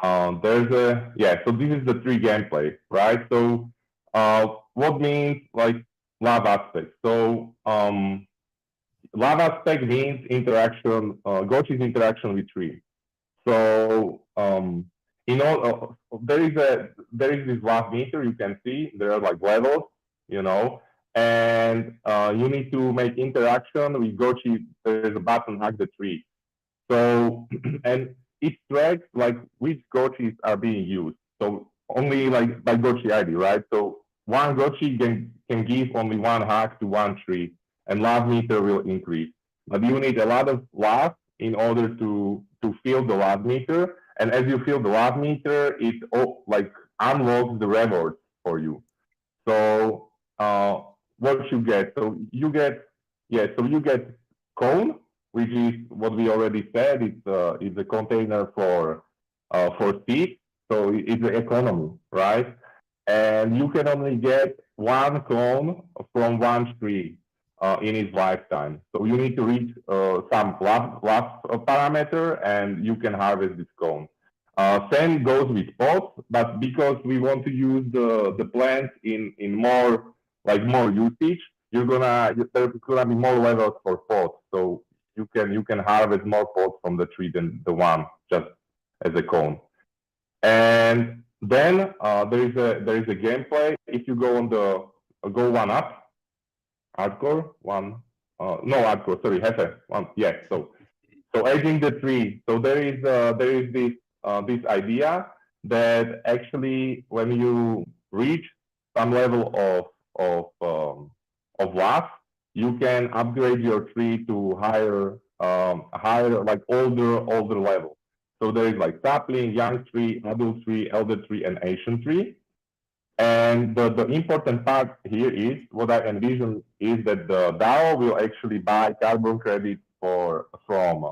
Speaker 6: So this is the tree gameplay, right? So what means like lab aspect? So lab aspect means interaction, Gotchi's interaction with tree. So there is this lab meter you can see. There are like levels, and you need to make interaction with Gotchi. There is a button, hack the tree. So and it tracks like which Gotchis are being used. So only like by Gotchi ID, right? So one Gotchi can give only one hack to one tree, and lab meter will increase. But you need a lot of lab in order to fill the lab meter. And as you fill the lab meter, it like unlocks the rewards for you. So what you get? So you get cone, which is what we already said. It's a container for seeds. So it's the economy, right? And you can only get one cone from one tree in its lifetime. So you need to reach some last parameter, and you can harvest this cone. Same goes with pots, but because we want to use the plants in more like more usage, there's gonna be more levels for pods. So you can harvest more pods from the tree than the one just as a cone. And then there is a gameplay. If you go on the go one up, hardcore one, no hardcore, sorry, Hefe one, yeah. So aging the tree. So there is this idea that actually when you reach some level of WAF, you can upgrade your tree to higher like older level. So there is like sapling, young tree, adult tree, elder tree, and ancient tree. And the important part here is what I envision is that the DAO will actually buy carbon credits from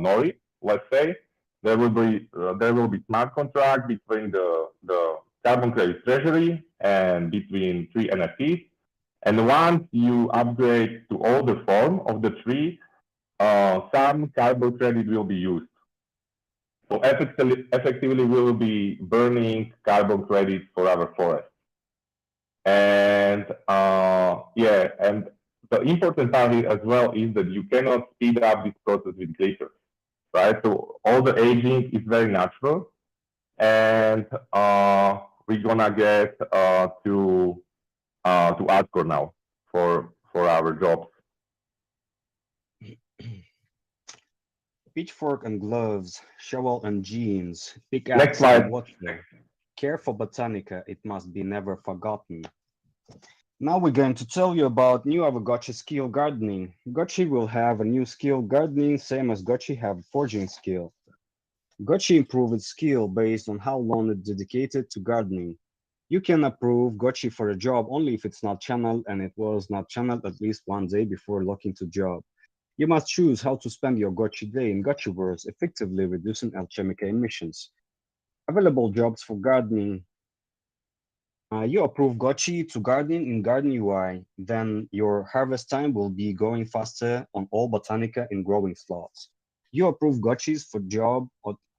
Speaker 6: Nori. Let's say there will be smart contract between the carbon credit treasury and between three NFTs. And once you upgrade to older form of the tree, some carbon credit will be used. So effectively, we will be burning carbon credits for our forest. And yeah, and the important part here as well is that you cannot speed up this process with glitches, right? So all the aging is very natural, and we're gonna get to hardcore now for our jobs.
Speaker 7: Pitchfork and gloves, shovel and jeans,
Speaker 6: Next
Speaker 7: pickaxe
Speaker 6: slide.
Speaker 7: and water. Care for Botanica, it must be never forgotten. Now we're going to tell you about new Aavegotchi skill gardening. Gotchi will have a new skill gardening, same as Gotchi have forging skill. Gotchi improved its skill based on how long it's dedicated to gardening. You can approve Gotchi for a job only if it's not channeled and it was not channeled at least one day before locking to job. You must choose how to spend your Gotchi day in Gotchiverse, effectively reducing Alchemica emissions. Available jobs for gardening. You approve Gotchi to garden in Garden UI, then your harvest time will be going faster on all Botanica in growing slots. You approve Gotchis for job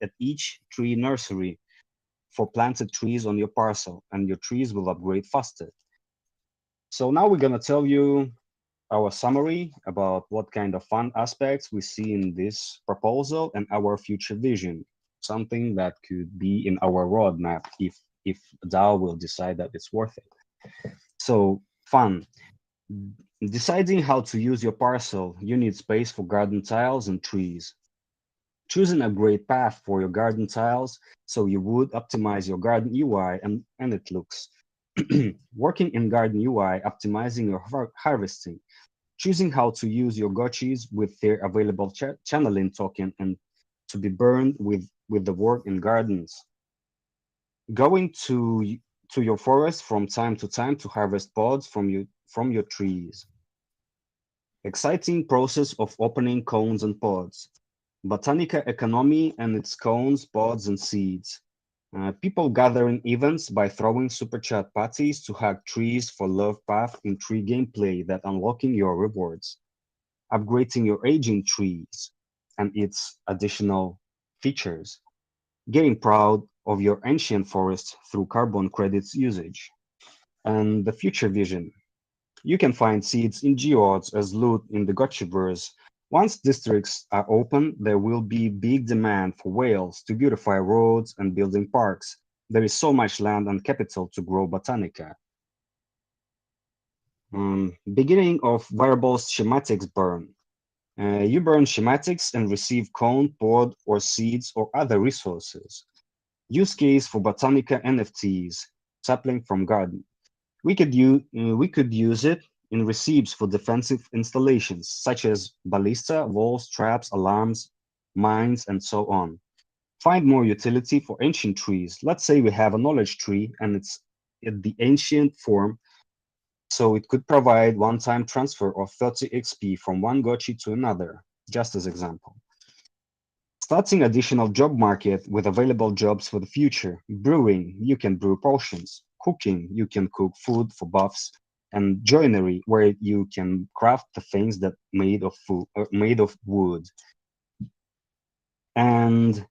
Speaker 7: at each tree nursery for planted trees on your parcel, and your trees will upgrade faster. So now we're gonna tell you our summary about what kind of fun aspects we see in this proposal and our future vision, something that could be in our roadmap if DAO will decide that it's worth it. So fun. Deciding how to use your parcel, you need space for garden tiles and trees. Choosing a great path for your garden tiles so you would optimize your garden UI and it looks. Working in garden UI, optimizing your harvesting. Choosing how to use your gotchis with their available channeling token and to be burned with the work in gardens. Going to your forest from time to time to harvest pods from your trees. Exciting process of opening cones and pods. Botanica economy and its cones, pods, and seeds. People gathering events by throwing super chat parties to hack trees for love path in tree gameplay that unlocking your rewards. Upgrading your aging trees and its additional features. Getting proud of your ancient forest through carbon credits usage. And the future vision. You can find seeds in geodes as loot in the Gotchiverse. Once districts are open, there will be big demand for whales to beautify roads and building parks. There is so much land and capital to grow Botanica. Beginning of variables schematics burn. You burn schematics and receive cone, pod, or seeds or other resources. Use case for Botanica NFTs, sapling from garden. We could use it in receipts for defensive installations, such as ballista, walls, traps, alarms, mines, and so on. Find more utility for ancient trees. Let's say we have a knowledge tree and it's in the ancient form, so it could provide one-time transfer of 30 XP from one gotchi to another, just as example. Starting additional job market with available jobs for the future. Brewing, you can brew potions. Cooking, you can cook food for buffs, and joinery, where you can craft the things that made of wood. And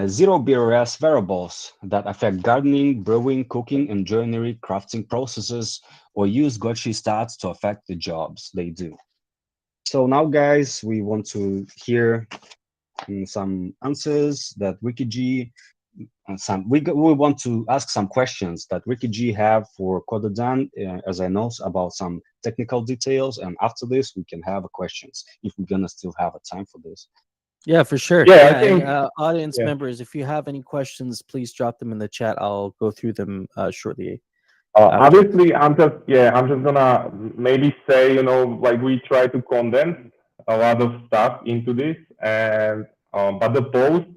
Speaker 7: Zero BRS variables that affect gardening, brewing, cooking, and joinery crafting processes, or use Gotchi stats to affect the jobs they do. So now, guys, we want to hear some answers that Ricky G, we want to ask some questions that Ricky G have for Kododan, as I know about some technical details, and after this we can have questions if we're gonna still have a time for this.
Speaker 2: Yeah, for sure.
Speaker 6: Yeah, I think,
Speaker 2: and, audience
Speaker 6: yeah.
Speaker 2: members, if you have any questions, please drop them in the chat. I'll go through them shortly.
Speaker 6: Obviously, I'm just gonna maybe say, like we try to condense a lot of stuff into this, and but the post,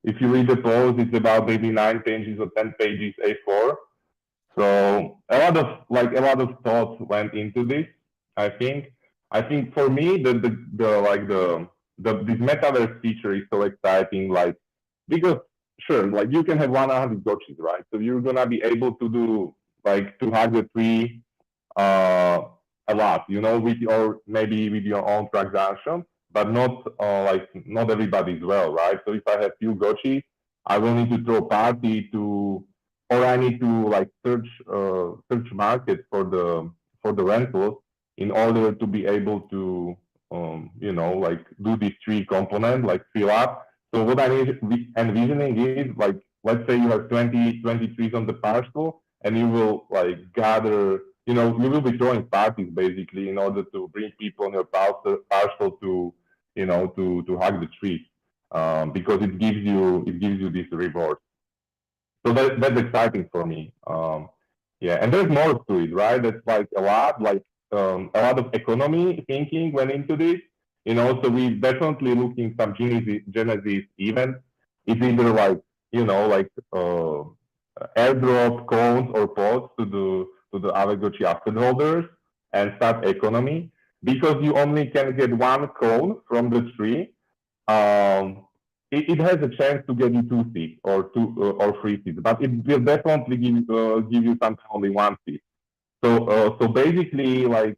Speaker 6: if you read the post, it's about maybe 9 pages or 10 pages A4. So a lot of thoughts went into this. I think for me this metaverse feature is so exciting, like, because sure, like you can have 100 gotchis, right? So you're gonna be able to do like to hug the tree a lot, or maybe with your own transaction, but not not everybody's well, right? So if I have few gotchis, I will need to throw party to, or I need to like search market for the rentals in order to be able to like do these 3 components, like fill up. So what I need envisioning is, like, let's say you have 20 trees on the parcel, and you will like gather, you will be throwing parties basically in order to bring people on your parcel to to hug the trees, because it gives you this reward. So that's exciting for me. Yeah, and there's more to it, right? That's like a lot of economy thinking went into this. So we definitely looking some Genesis events. It's either like airdrop cones or pods to the Aavegotchi asset holders and start economy, because you only can get 1 cone from the tree. It has a chance to get you 2 seeds or 3 seeds, but it will definitely give you sometimes only 1 seed. So basically, like,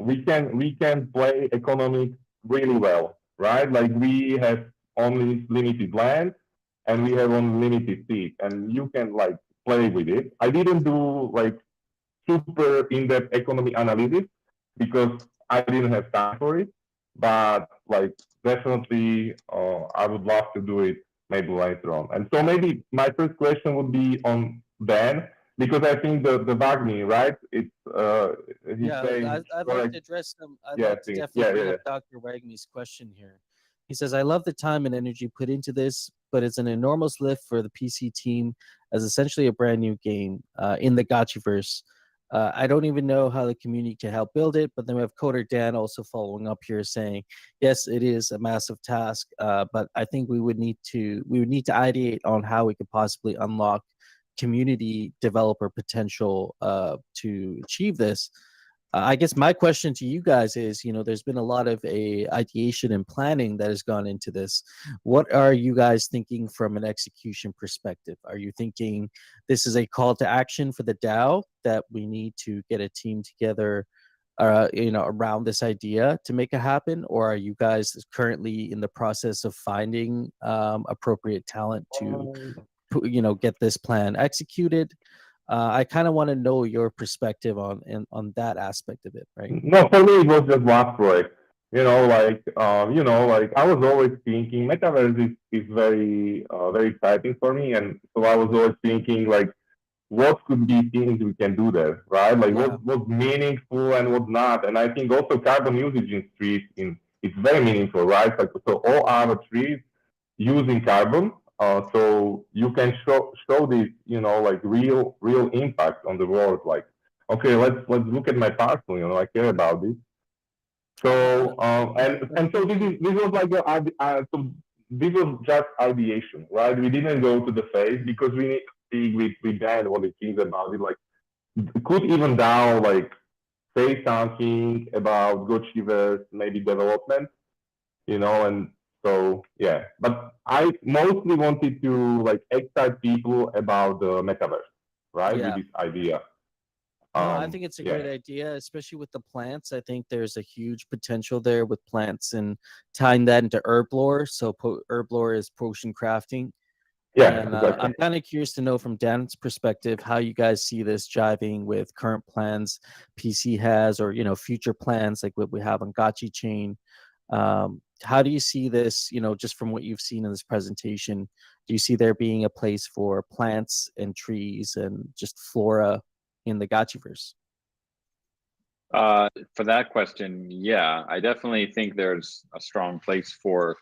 Speaker 6: we can play economics really well, right? Like, we have only limited land and we have only limited seeds, and you can like play with it. I didn't do like super in-depth economy analysis because I didn't have time for it, but like definitely I would love to do it maybe later on. And so maybe my first question would be on Dan, because I think the Wagner, right? It's he's saying,
Speaker 2: I'd like to address them. I'd
Speaker 6: Yeah,
Speaker 2: like to
Speaker 6: please.
Speaker 2: definitely bring
Speaker 6: Yeah.
Speaker 2: up Dr. Wagner's question here. He says, I love the time and energy put into this, but it's an enormous lift for the PC team as essentially a brand new game in the Gotchiverse. I don't even know how the community can help build it, but then we have Coder Dan also following up here saying, yes, it is a massive task, but I think we would need to ideate on how we could possibly unlock community developer potential to achieve this. I guess my question to you guys is, there's been a lot of ideation and planning that has gone into this. What are you guys thinking from an execution perspective? Are you thinking this is a call to action for the DAO, that we need to get a team together, around this idea to make it happen? Or are you guys currently in the process of finding appropriate talent to get this plan executed? I kind of want to know your perspective on that aspect of it, right?
Speaker 6: No, for me it was just last project. Like I was always thinking metaverse is very very exciting for me, and so I was always thinking like, what could be things we can do there, right? Like what's meaningful and what's not. And I think also carbon usage in streets it's very meaningful, right? Like, so all our trees using carbon. So you can show this, like real impact on the world. Like, okay, let's look at my parcel. I care about this. So and so this was like so this was just ideation, right? We didn't go to the phase because we need to speak with Dan what he thinks about it. Like, could even DAO like say something about Gotchiverse maybe development, and so yeah, but I mostly wanted to like excite people about the metaverse, right?
Speaker 2: Yeah.
Speaker 6: With this idea.
Speaker 2: No, I think it's a great idea, especially with the plants. I think there's a huge potential there with plants and tying that into herb lore. So herb lore is potion crafting.
Speaker 6: Yeah,
Speaker 2: And
Speaker 6: exactly.
Speaker 2: I'm kind of curious to know from Dan's perspective how you guys see this jiving with current plans PC has, or future plans like what we have on Gotchi Chain. How do you see this? Just from what you've seen in this presentation, do you see there being a place for plants and trees and just flora in the Gotchiverse?
Speaker 1: For that question, yeah, I definitely think there's a strong place for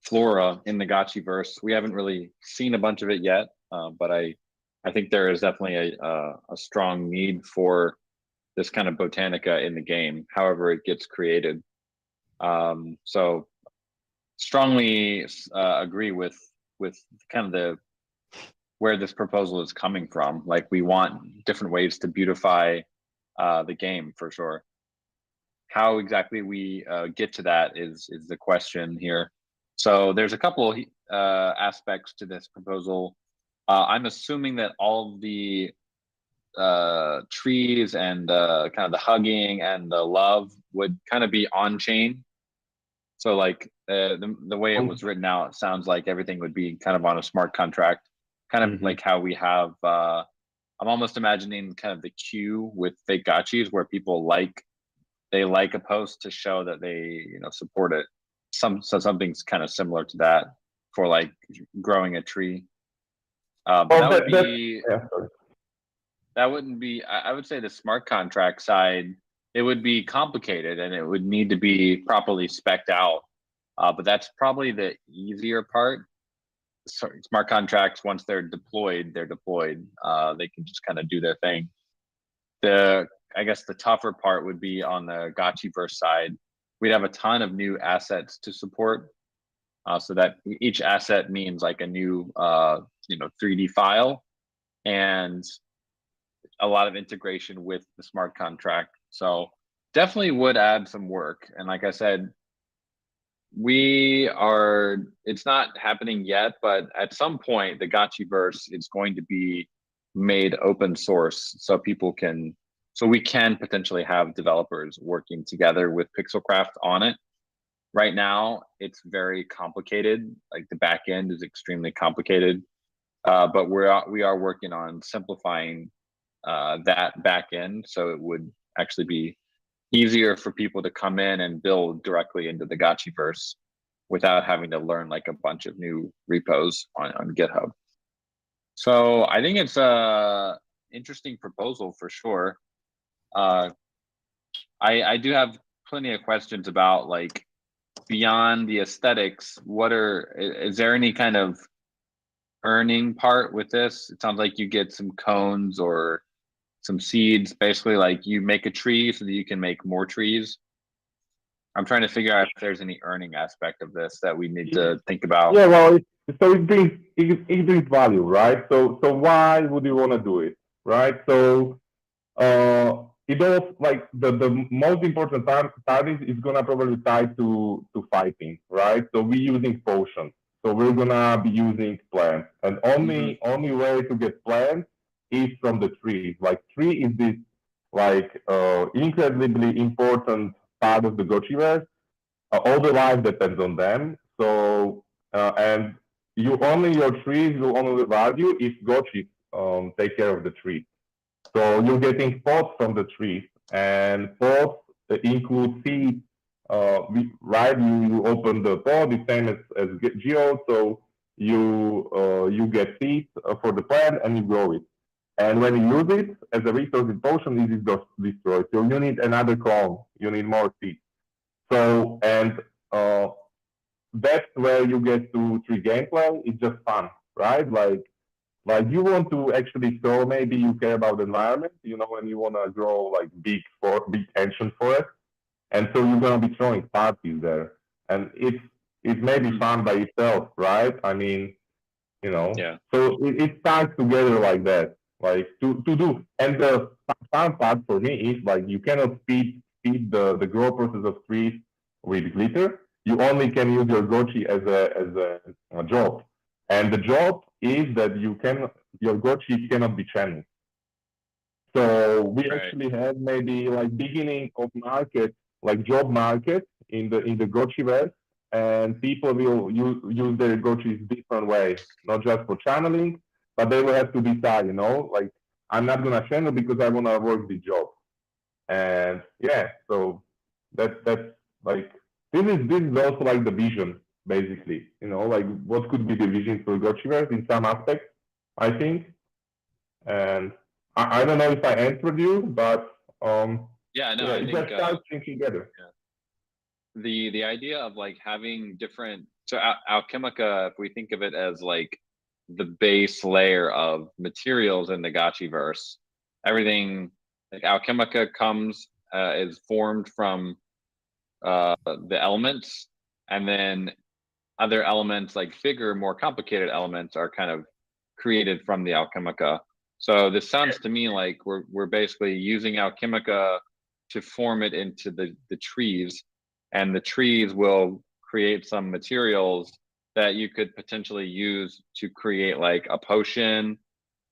Speaker 1: flora in the Gotchiverse. We haven't really seen a bunch of it yet, but I think there is definitely a strong need for this kind of botanica in the game, however it gets created. So strongly agree with kind of where this proposal is coming from. Like, we want different ways to beautify the game for sure. How exactly we get to that is the question here. So there's a couple aspects to this proposal. I'm assuming that all of the trees and kind of the hugging and the love would kind of be on chain. So like the way it was written out, it sounds like everything would be kind of on a smart contract, kind of like how we have. I'm almost imagining kind of the queue with fake gotchis where people like a post to show that they support it. So something's kind of similar to that for like growing a tree. But that wouldn't be. I would say the smart contract side, it would be complicated and it would need to be properly spec'd out. But that's probably the easier part. Smart contracts, once they're deployed, they're deployed. They can just kind of do their thing. I guess the tougher part would be on the Gotchiverse side. We'd have a ton of new assets to support. So that each asset means like a new 3D file and a lot of integration with the smart contract. So definitely would add some work. And like I said, it's not happening yet, but at some point the Gotchiverse is going to be made open source so we can potentially have developers working together with Pixelcraft on it. Right now, it's very complicated. Like, the back end is extremely complicated, but we are working on simplifying that back end so it would actually be easier for people to come in and build directly into the Gotchiverse without having to learn like a bunch of new repos on GitHub. So I think it's a interesting proposal for sure. I do have plenty of questions about, like, beyond the aesthetics, is there any kind of earning part with this? It sounds like you get some cones or some seeds, basically like you make a tree so that you can make more trees. I'm trying to figure out if there's any earning aspect of this that we need to think about.
Speaker 6: Yeah, well, it brings value, right? So why would you want to do it, right? So it all, like, the most important target is gonna probably tie to fighting, right? So we're using potions, so we're gonna be using plants, and only way to get plants is from the trees. Like, tree is this like incredibly important part of the Gotchiverse. All the life depends on them. So and your trees will only value if Gotchis take care of the tree. So you're getting pods from the trees, and pods include seeds. Right, you open the pod, the same as Geo. So you get seeds for the plant and you grow it. And when you use it as a resource in potion, it is destroyed. So you need another clone. You need more seeds. So, and that's where you get to tree gameplay. It's just fun, right? Like you want to actually show, maybe you care about the environment, and you want to grow like big ancient forest. And so you're going to be throwing parties there. And it may be fun by itself, right? I mean,
Speaker 1: Yeah.
Speaker 6: So it starts together like that, like to do. And the fun part for me is, like, you cannot feed the grow process of trees with glitter. You only can use your Gotchi as a job. And the job is that your Gotchi cannot be channeled. So we
Speaker 1: Right.
Speaker 6: actually have maybe like beginning of market, like job market in the Gotchiverse, and people will use their Gotchis different way, not just for channeling, but they will have to decide, like I'm not gonna channel because I wanna work the job. And yeah, so that's like this is also like the vision, basically, like what could be the vision for Gotchiverse in some aspects, I think. And I don't know if I answered you, but
Speaker 1: Yeah, no,
Speaker 6: yeah,
Speaker 1: I
Speaker 6: it
Speaker 1: think
Speaker 6: just starts together.
Speaker 1: the idea of like having different, so Alchemica, if we think of it as like the base layer of materials in the Gotchiverse, everything like Alchemica comes is formed from the elements, and then other elements like bigger, more complicated elements are kind of created from the Alchemica. So this sounds to me like we're basically using Alchemica to form it into the trees, and the trees will create some materials that you could potentially use to create like a potion,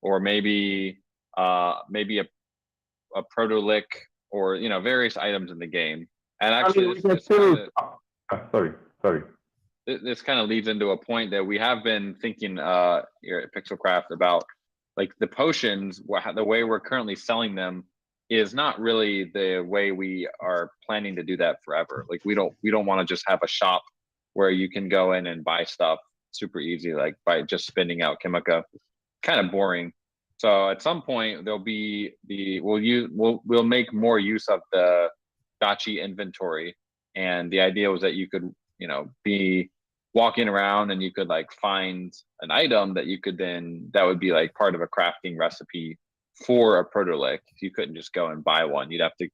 Speaker 1: or maybe maybe a protolic, or various items in the game. And actually,
Speaker 6: we can still. Sorry.
Speaker 1: This kind of leads into a point that we have been thinking here at Pixelcraft about, like the potions. The way we're currently selling them is not really the way we are planning to do that forever. Like we don't want to just have a shop where you can go in and buy stuff super easy, like by just spending out Alchemica. Kind of boring. So at some point there'll be we'll make more use of the Gotchi inventory, and the idea was that you could be walking around and you could like find an item that you could then, that would be like part of a crafting recipe for a protolith. You couldn't just go and buy one. You'd have to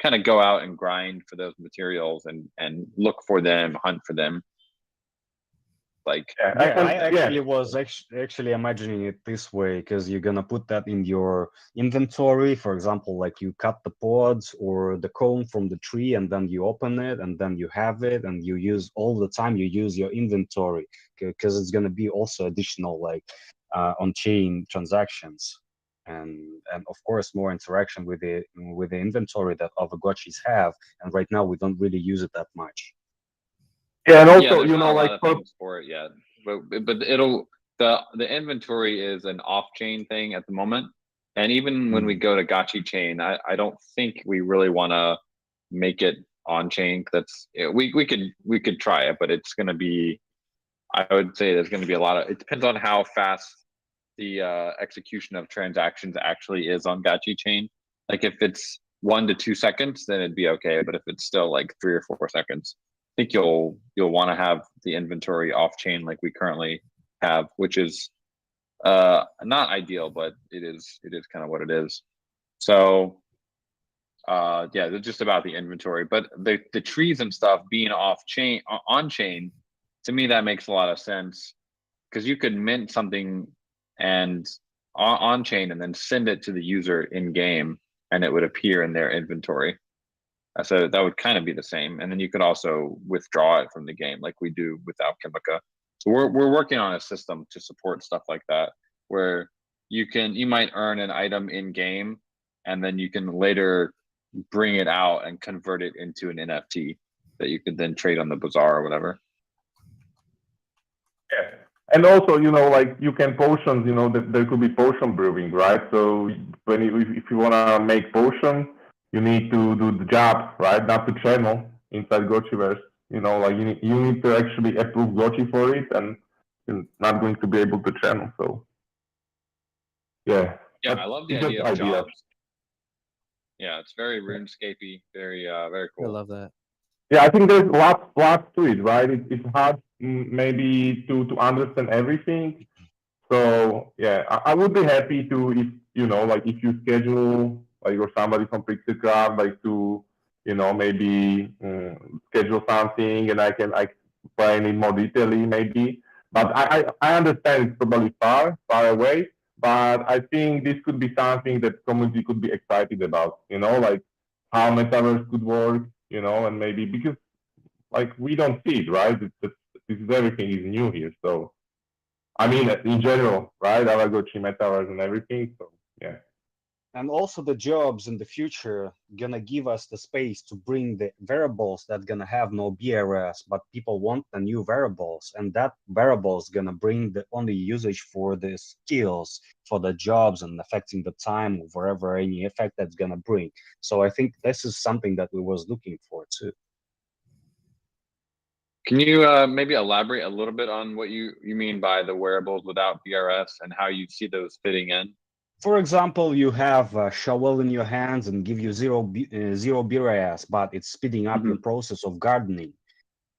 Speaker 1: kind of go out and grind for those materials and look for them, hunt for them. Like
Speaker 7: I actually was actually imagining it this way, because you're gonna put that in your inventory. For example, like you cut the pods or the cone from the tree, and then you open it, and then you have it, and you use all the time. You use your inventory because it's gonna be also additional like on-chain transactions, and of course more interaction with the inventory that Aavegotchis have. And right now we don't really use it that much.
Speaker 6: Yeah, and also
Speaker 1: there's not a
Speaker 6: like
Speaker 1: lot of things for it yet, but it'll the inventory is an off-chain thing at the moment, and even when we go to Gotchi chain, I don't think we really want to make it on-chain. That's we could try it, but it's going to be, I would say there's going to be a lot of, it depends on how fast the execution of transactions actually is on Gotchi chain. Like if it's 1 to 2 seconds, then it'd be okay, but if it's still like 3 or 4 seconds, I think you'll want to have the inventory off chain like we currently have, which is not ideal, but it is kind of what it is. So yeah, they're just about the inventory, but the trees and stuff being off chain, on chain, to me that makes a lot of sense, because you could mint something and on chain and then send it to the user in game, and it would appear in their inventory. So that would kind of be the same, and then you could also withdraw it from the game like we do with Alchemica. So we're working on a system to support stuff like that, where you might earn an item in game, and then you can later bring it out and convert it into an NFT that you could then trade on the bazaar or whatever.
Speaker 6: Yeah, and also like you can potions. There could be potion brewing, right? So if you wanna make potion, you need to do the job, right? Not to channel inside Gotchiverse. Like you need to actually approve Gotchi for it, and you're not going to be able to channel. So yeah.
Speaker 1: I love the idea of jobs. Yeah, it's very RuneScapey, very cool.
Speaker 2: I love that.
Speaker 6: Yeah, I think there's lots to it, right? It's hard maybe to understand everything. So yeah, I would be happy to, if like if you schedule like, or somebody from Pixelcraft like to maybe schedule something, and I explain in more detailing maybe. But I understand it's probably far away, but I think this could be something that community could be excited about. Like how metaverse could work. And maybe because like we don't see it, right? This is everything is new here, so. I mean, in general, right? Aavegotchi, metaverse, and everything. So yeah.
Speaker 7: And also the jobs in the future gonna give us the space to bring the variables that gonna have no BRS, but people want the new variables, and that variables gonna bring the only usage for the skills, for the jobs, and affecting the time, wherever any effect that's gonna bring. So I think this is something that we was looking for too.
Speaker 1: Can you maybe elaborate a little bit on what you mean by the wearables without BRS and how you see those fitting in?
Speaker 7: For example, you have a shovel in your hands and give you zero BRS, but it's speeding up your process of gardening.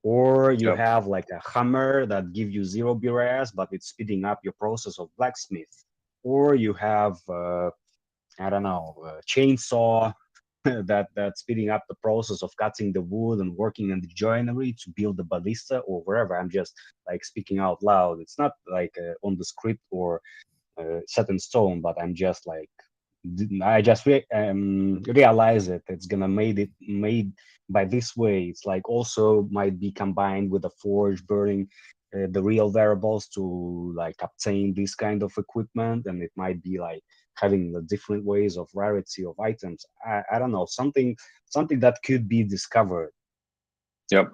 Speaker 7: Or you have like a hammer that give you zero BRS, but it's speeding up your process of blacksmith. Or you have, I don't know, a chainsaw that's speeding up the process of cutting the wood and working in the joinery to build the ballista or wherever. I'm just like speaking out loud. It's not like on the script or set in stone, but I'm just like, I just realize it. It's gonna made by this way. It's like also might be combined with a forge burning the real variables to like obtain this kind of equipment, and it might be like having the different ways of rarity of items. I don't know, something that could be discovered.
Speaker 1: Yep.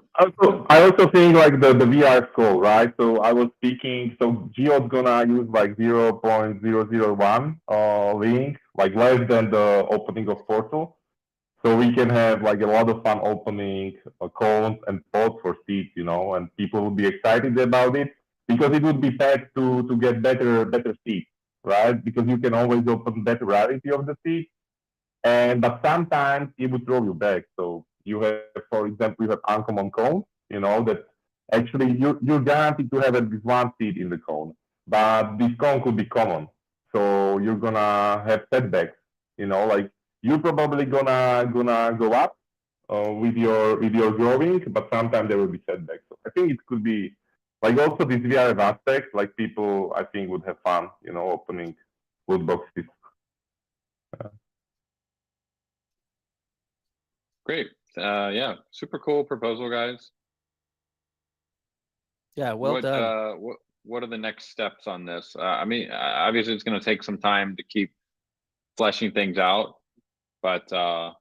Speaker 6: I also think like the VR skull, right? So I was speaking, so Geo's gonna use like 0.001 link, like less than the opening of portal. So we can have like a lot of fun opening cones and pods for seeds, you know, and people would be excited about it because it would be packed to get better seeds, right? Because you can always open better rarity of the seeds. But sometimes it would throw you back. So you have, for example, you have uncommon cones, you know, that actually you're guaranteed to have at least one seed in the cone, but this cone could be common. So you're gonna have setbacks, you know, like you're probably gonna go up with your growing, but sometimes there will be setbacks. So I think it could be like also this VR aspect, like people I think would have fun, you know, opening loot boxes.
Speaker 1: Great. Yeah, super cool proposal, guys.
Speaker 2: Yeah, well done.
Speaker 1: What are the next steps on this? I mean, obviously it's going to take some time to keep fleshing things out, but no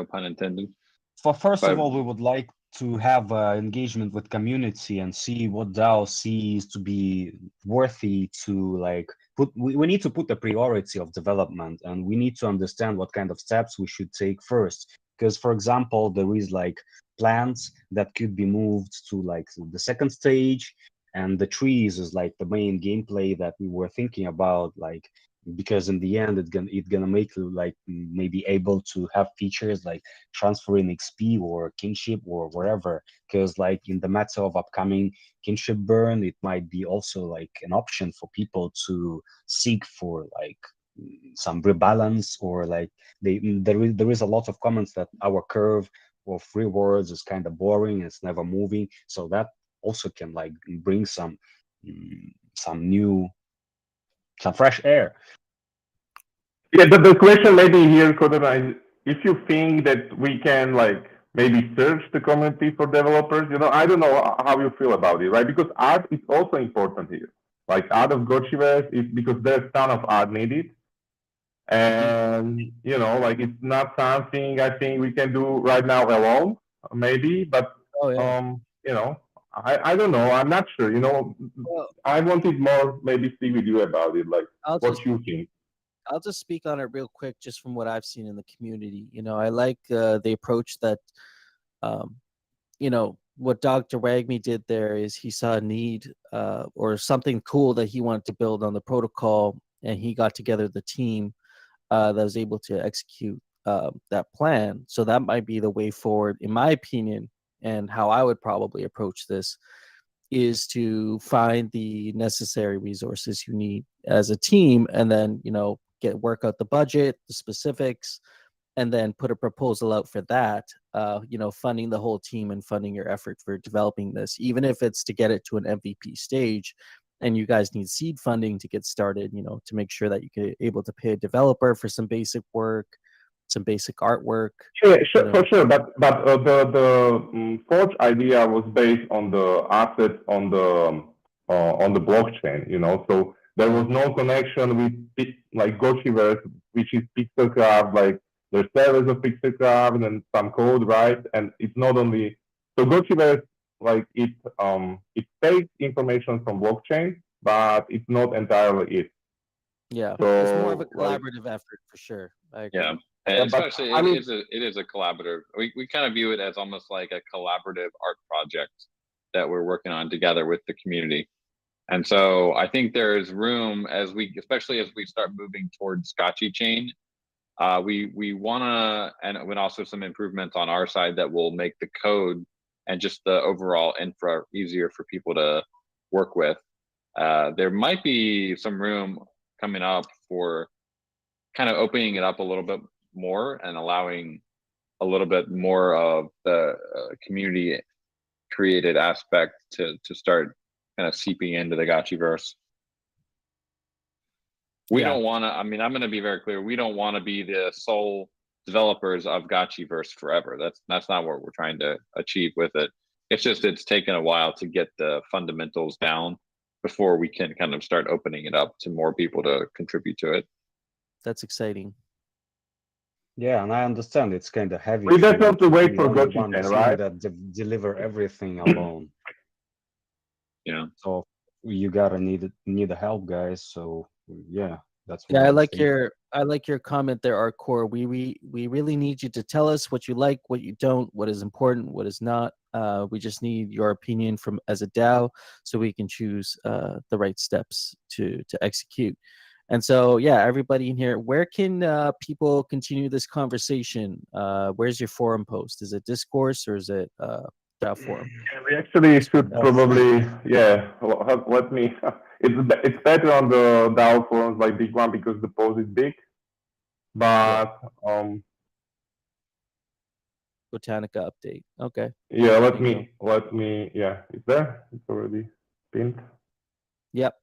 Speaker 1: pun intended.
Speaker 7: First of all, we would like to have engagement with community and see what DAO sees to be worthy to like put. We need to put the priority of development, and we need to understand what kind of steps we should take first. Because, for example, there is like plants that could be moved to like the second stage, and the trees is like the main gameplay that we were thinking about, like because in the end it's gonna make you like maybe able to have features like transferring XP or kinship or wherever, because like in the matter of upcoming kinship burn, it might be also like an option for people to seek for like some rebalance, or like there is a lot of comments that our curve of rewards is kind of boring, it's never moving, so that also can like bring some fresh air.
Speaker 6: Yeah, the question maybe here, Kodana, is if you think that we can like maybe search the community for developers, you know, I don't know how you feel about it, right? Because art is also important here. Like Aavegotchi is because there's a ton of art needed. And, you know, like it's not something I think we can do right now alone, maybe, but, you know, I don't know. I'm not sure, you know, I wanted more maybe speak with you about it, like what you think.
Speaker 2: I'll just speak on it real quick, just from what I've seen in the community. You know, I like the approach that, you know, what Dr. Wagme did there is he saw a need or something cool that he wanted to build on the protocol, and he got together the team that was able to execute that plan. So that might be the way forward, in my opinion, and how I would probably approach this is to find the necessary resources you need as a team, and then, you know, work out the budget, the specifics, and then put a proposal out for that, you know, funding the whole team and funding your effort for developing this, even if it's to get it to an MVP stage. And you guys need seed funding to get started, you know, to make sure that you can able to pay a developer for some basic work, some basic artwork.
Speaker 6: Yeah, sure, for sure. But the Forge idea was based on the assets on the blockchain, you know. So there was no connection with like Gotchiverse, which is Pixelcraft, like there's servers of Pixelcraft and some code, right? And it's not only so Gotchiverse, like it takes information from blockchain, but it's not entirely it.
Speaker 2: Yeah,
Speaker 6: So,
Speaker 2: it's more of a collaborative effort for sure. I agree.
Speaker 1: Yeah. And
Speaker 6: Yeah, but,
Speaker 1: especially
Speaker 6: I mean-
Speaker 1: it is a collaborative. We kind of view it as almost like a collaborative art project that we're working on together with the community. And so I think there's room especially as we start moving towards Scotchy chain, we wanna, and also some improvements on our side that will make the code and just the overall infra easier for people to work with. There might be some room coming up for kind of opening it up a little bit more and allowing a little bit more of the community created aspect to start kind of seeping into the Gotchiverse. We don't want to, I mean, I'm going to be very clear. We don't want to be the sole developers of Gotchiverse forever. That's not what we're trying to achieve with it. It's just, it's taken a while to get the fundamentals down before we can kind of start opening it up to more people to contribute to it.
Speaker 2: That's exciting.
Speaker 7: Yeah, and I understand it's kind of heavy.
Speaker 6: We just
Speaker 7: you
Speaker 6: have to wait
Speaker 7: be
Speaker 6: for
Speaker 7: only
Speaker 6: Gotchi
Speaker 7: one
Speaker 6: chain,
Speaker 7: team
Speaker 6: right?
Speaker 7: that deliver everything alone.
Speaker 1: Yeah.
Speaker 7: So you gotta need the help, guys. So yeah, that's
Speaker 2: Yeah,
Speaker 7: what
Speaker 2: I
Speaker 7: I'm
Speaker 2: like
Speaker 7: saying.
Speaker 2: your comment there, Arcor. We really need you to tell us what you like, what you don't, what is important, what is not. We just need your opinion from as a DAO, so we can choose the right steps to execute. And so, yeah, everybody in here, where can people continue this conversation? Where's your forum post? Is it Discourse or is it DAO forum?
Speaker 6: Yeah, we actually should probably, let me, it's better on the DAO forums like big one because the post is big, but
Speaker 2: Botanica update. Okay.
Speaker 6: yeah,
Speaker 2: There you
Speaker 6: let me, yeah, it's there, it's already pinned.
Speaker 2: Yep.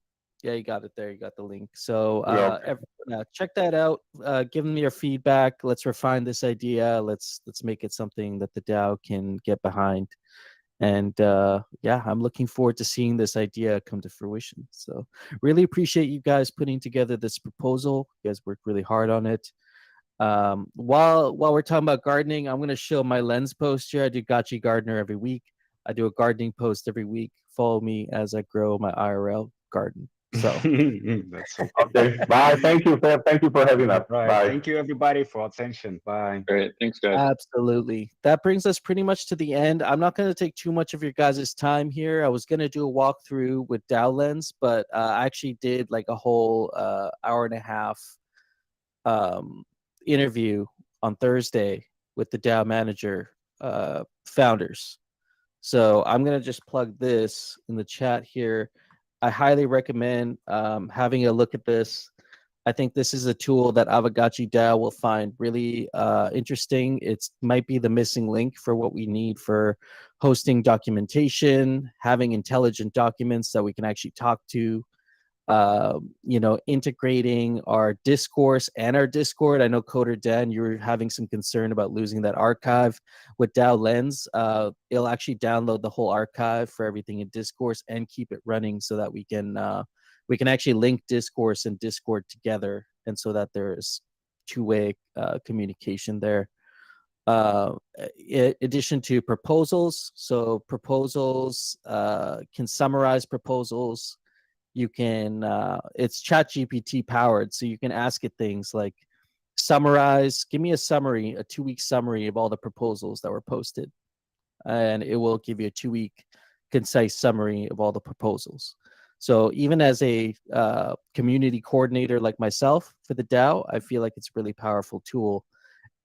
Speaker 2: Yeah, you got it there. You got the link. So
Speaker 6: Yeah.
Speaker 2: check that out. Give them your feedback. Let's refine this idea. Let's make it something that the DAO can get behind. And yeah, I'm looking forward to seeing this idea come to fruition. So really appreciate you guys putting together this proposal. You guys worked really hard on it. While we're talking about gardening, I'm going to show my lens post here. I do Gotchi Gardener every week. I do a gardening post every week. Follow me as I grow my IRL garden. So
Speaker 7: That's
Speaker 6: Okay, bye. Thank you for having us.
Speaker 7: right.
Speaker 6: Bye.
Speaker 7: Thank you everybody for attention. Bye.
Speaker 1: Great. Thanks, guys.
Speaker 2: absolutely. That brings us pretty much to the end. I'm not going to take too much of your guys' time here. I was going to do a walkthrough with DAO Lens, but I actually did like a whole hour and a half interview on Thursday with the DAO manager founders. So I'm going to just plug this in the chat here. I highly recommend having a look at this. I think this is a tool that Aavegotchi DAO will find really interesting. It might be the missing link for what we need for hosting documentation, having intelligent documents that we can actually talk to, integrating our discourse and our Discord. I know Coder Dan, you were having some concern about losing that archive. With DAO Lens, it'll actually download the whole archive for everything in Discourse and keep it running so that we can actually link Discourse and Discord together, and so that there's two-way communication there. In addition to proposals, so proposals can summarize proposals. You can it's ChatGPT powered, so you can ask it things like give me a 2-week summary of all the proposals that were posted, and it will give you a 2-week concise summary of all the proposals. So even as a community coordinator like myself for the DAO, I feel like it's a really powerful tool,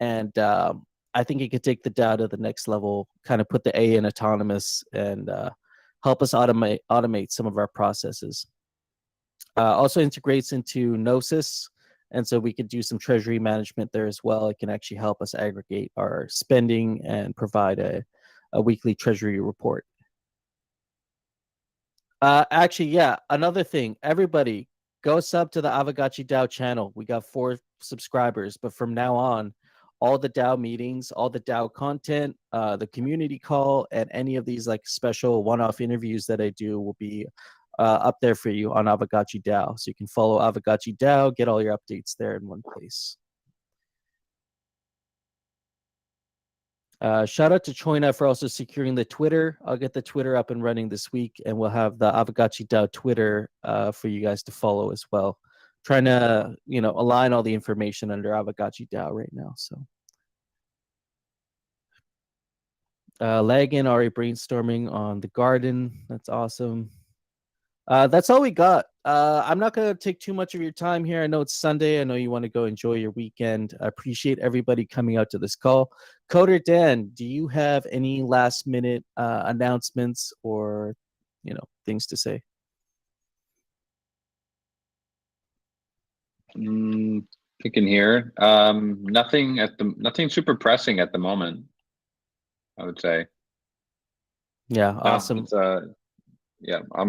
Speaker 2: and I think it could take the DAO to the next level, kind of put the A in autonomous, and help us automate some of our processes. Also integrates into Gnosis, and so we could do some treasury management there as well. It can actually help us aggregate our spending and provide a weekly treasury report. Actually, yeah, another thing, everybody go sub to the Aavegotchi DAO channel. We got 4 subscribers, but from now on, all the DAO meetings, all the DAO content, the community call, and any of these like special one-off interviews that I do will be up there for you on Aavegotchi DAO. So you can follow Aavegotchi DAO, get all your updates there in one place. Shout out to Choina for also securing the Twitter. I'll get the Twitter up and running this week, and we'll have the Aavegotchi DAO Twitter for you guys to follow as well. Trying to, align all the information under Aavegotchi DAO right now. So, Lagan already brainstorming on the garden. That's awesome. That's all we got. I'm not going to take too much of your time here. I know it's Sunday. I know you want to go enjoy your weekend. I appreciate everybody coming out to this call. Coder Dan, do you have any last minute announcements or, things to say?
Speaker 1: Thinking here. Nothing super pressing at the moment, I would say.
Speaker 2: Yeah, awesome.
Speaker 1: Yeah, I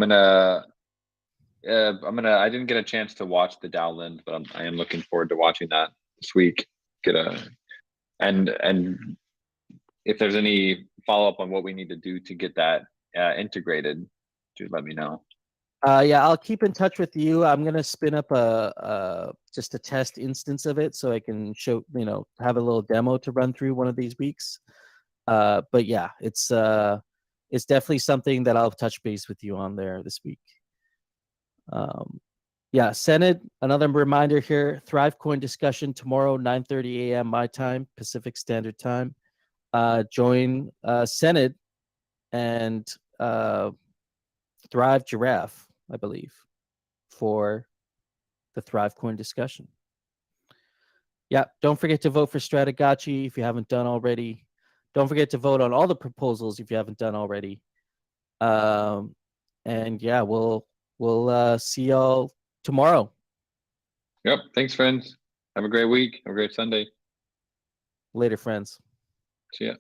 Speaker 1: didn't get a chance to watch the DAO Lind, but I am looking forward to watching that this week. And if there's any follow up on what we need to do to get that integrated, do let me know.
Speaker 2: Yeah, I'll keep in touch with you. I'm gonna spin up just a test instance of it so I can show, have a little demo to run through one of these weeks. But yeah, it's definitely something that I'll touch base with you on there this week. Yeah, Senate, another reminder here, ThriveCoin discussion tomorrow, 9:30 a.m. my time, Pacific Standard Time. Join Senate and Thrive Giraffe, I believe, for the ThriveCoin discussion. Yeah, don't forget to vote for Strategachi if you haven't done already. Don't forget to vote on all the proposals if you haven't done already. And yeah, we'll see y'all tomorrow.
Speaker 1: Yep. Thanks, friends. Have a great week. Have a great Sunday.
Speaker 2: Later, friends.
Speaker 1: See ya.